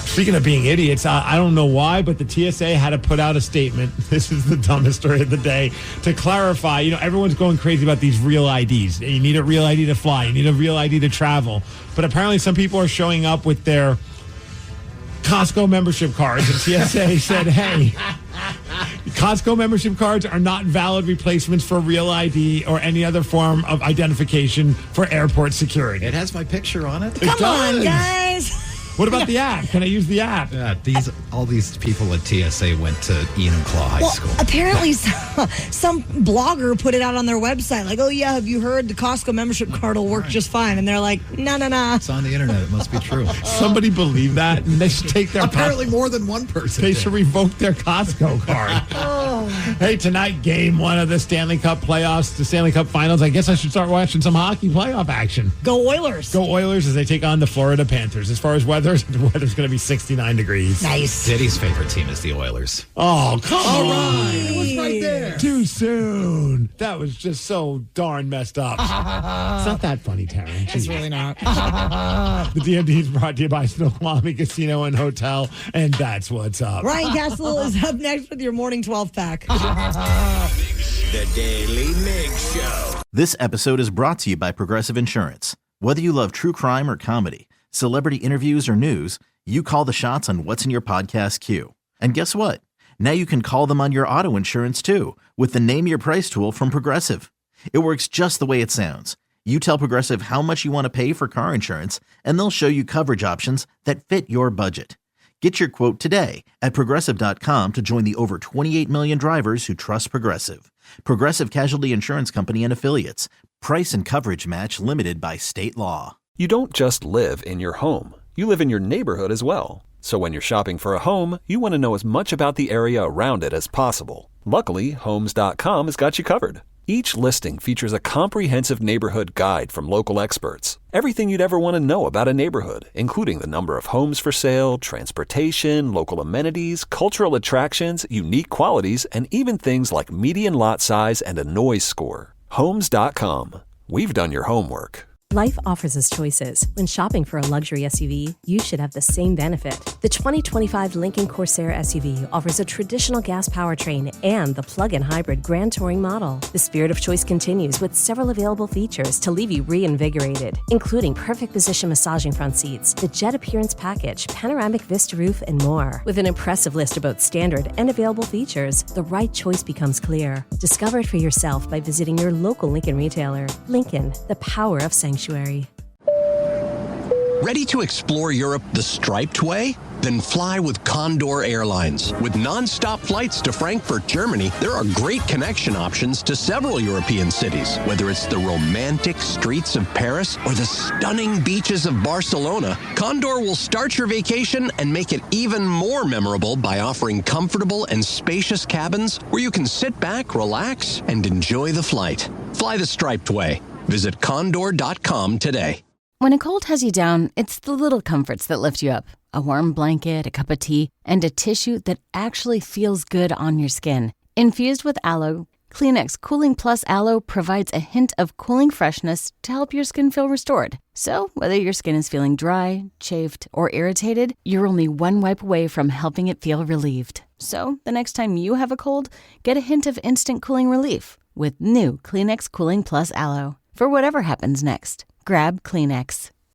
Speaking of being idiots, I don't know why, but the TSA had to put out a statement. This is the dumbest story of the day. To clarify, everyone's going crazy about these real IDs. You need a real ID to fly. You need a real ID to travel. But apparently some people are showing up with their Costco membership cards. And TSA said, hey, Costco membership cards are not valid replacements for real ID or any other form of identification for airport security. It has my picture on it. Come on, guys. What about the app? Can I use the app? Yeah, all these people at TSA went to Ian and Claw High School. Apparently, some blogger put it out on their website. Like, oh, yeah, have you heard the Costco membership card will work just fine? And they're like, no. It's on the internet. It must be true. Somebody believe that? And they should take their Apparently more than one person They did. should revoke their Costco card. Hey, tonight, game one of the Stanley Cup playoffs, the Stanley Cup finals. I guess I should start watching some hockey playoff action. Go Oilers. Go Oilers as they take on the Florida Panthers. As far as weather, the weather's going to be 69 degrees. Nice. Diddy's favorite team is the Oilers. Oh, come on. Right. It was right there. Too soon. That was just so darn messed up. It's not that funny, Taryn. It's really not. The DMD is brought to you by Snoqualmie Casino and Hotel, and that's what's up. Ryan Castle is up next with your morning 12 pack. The Daily Migs Show. This episode is brought to you by Progressive Insurance. Whether you love true crime or comedy, celebrity interviews or news, you call the shots on what's in your podcast queue. And guess what? Now you can call them on your auto insurance too with the Name Your Price tool from Progressive. It works just the way it sounds. You tell Progressive how much you want to pay for car insurance, and they'll show you coverage options that fit your budget. Get your quote today at Progressive.com to join the over 28 million drivers who trust Progressive. Progressive Casualty Insurance Company and Affiliates. Price and coverage match limited by state law. You don't just live in your home. You live in your neighborhood as well. So when you're shopping for a home, you want to know as much about the area around it as possible. Luckily, Homes.com has got you covered. Each listing features a comprehensive neighborhood guide from local experts. Everything you'd ever want to know about a neighborhood, including the number of homes for sale, transportation, local amenities, cultural attractions, unique qualities, and even things like median lot size and a noise score. Homes.com. We've done your homework. Life offers us choices. When shopping for a luxury SUV, you should have the same benefit. The 2025 Lincoln Corsair SUV offers a traditional gas powertrain and the plug-in hybrid Grand Touring model. The spirit of choice continues with several available features to leave you reinvigorated, including perfect position massaging front seats, the jet appearance package, panoramic vista roof, and more. With an impressive list of both standard and available features, the right choice becomes clear. Discover it for yourself by visiting your local Lincoln retailer. Lincoln, the power of sanctuary. Ready to explore Europe the striped way? Then fly with Condor Airlines. With non-stop flights to Frankfurt, Germany, there are great connection options to several European cities. Whether it's the romantic streets of Paris or the stunning beaches of Barcelona, Condor will start your vacation and make it even more memorable by offering comfortable and spacious cabins where you can sit back, relax, and enjoy the flight. Fly the striped way. Visit condor.com today. When a cold has you down, it's the little comforts that lift you up. A warm blanket, a cup of tea, and a tissue that actually feels good on your skin. Infused with aloe, Kleenex Cooling Plus Aloe provides a hint of cooling freshness to help your skin feel restored. So, whether your skin is feeling dry, chafed, or irritated, you're only one wipe away from helping it feel relieved. So, the next time you have a cold, get a hint of instant cooling relief with new Kleenex Cooling Plus Aloe. For whatever happens next, grab Kleenex.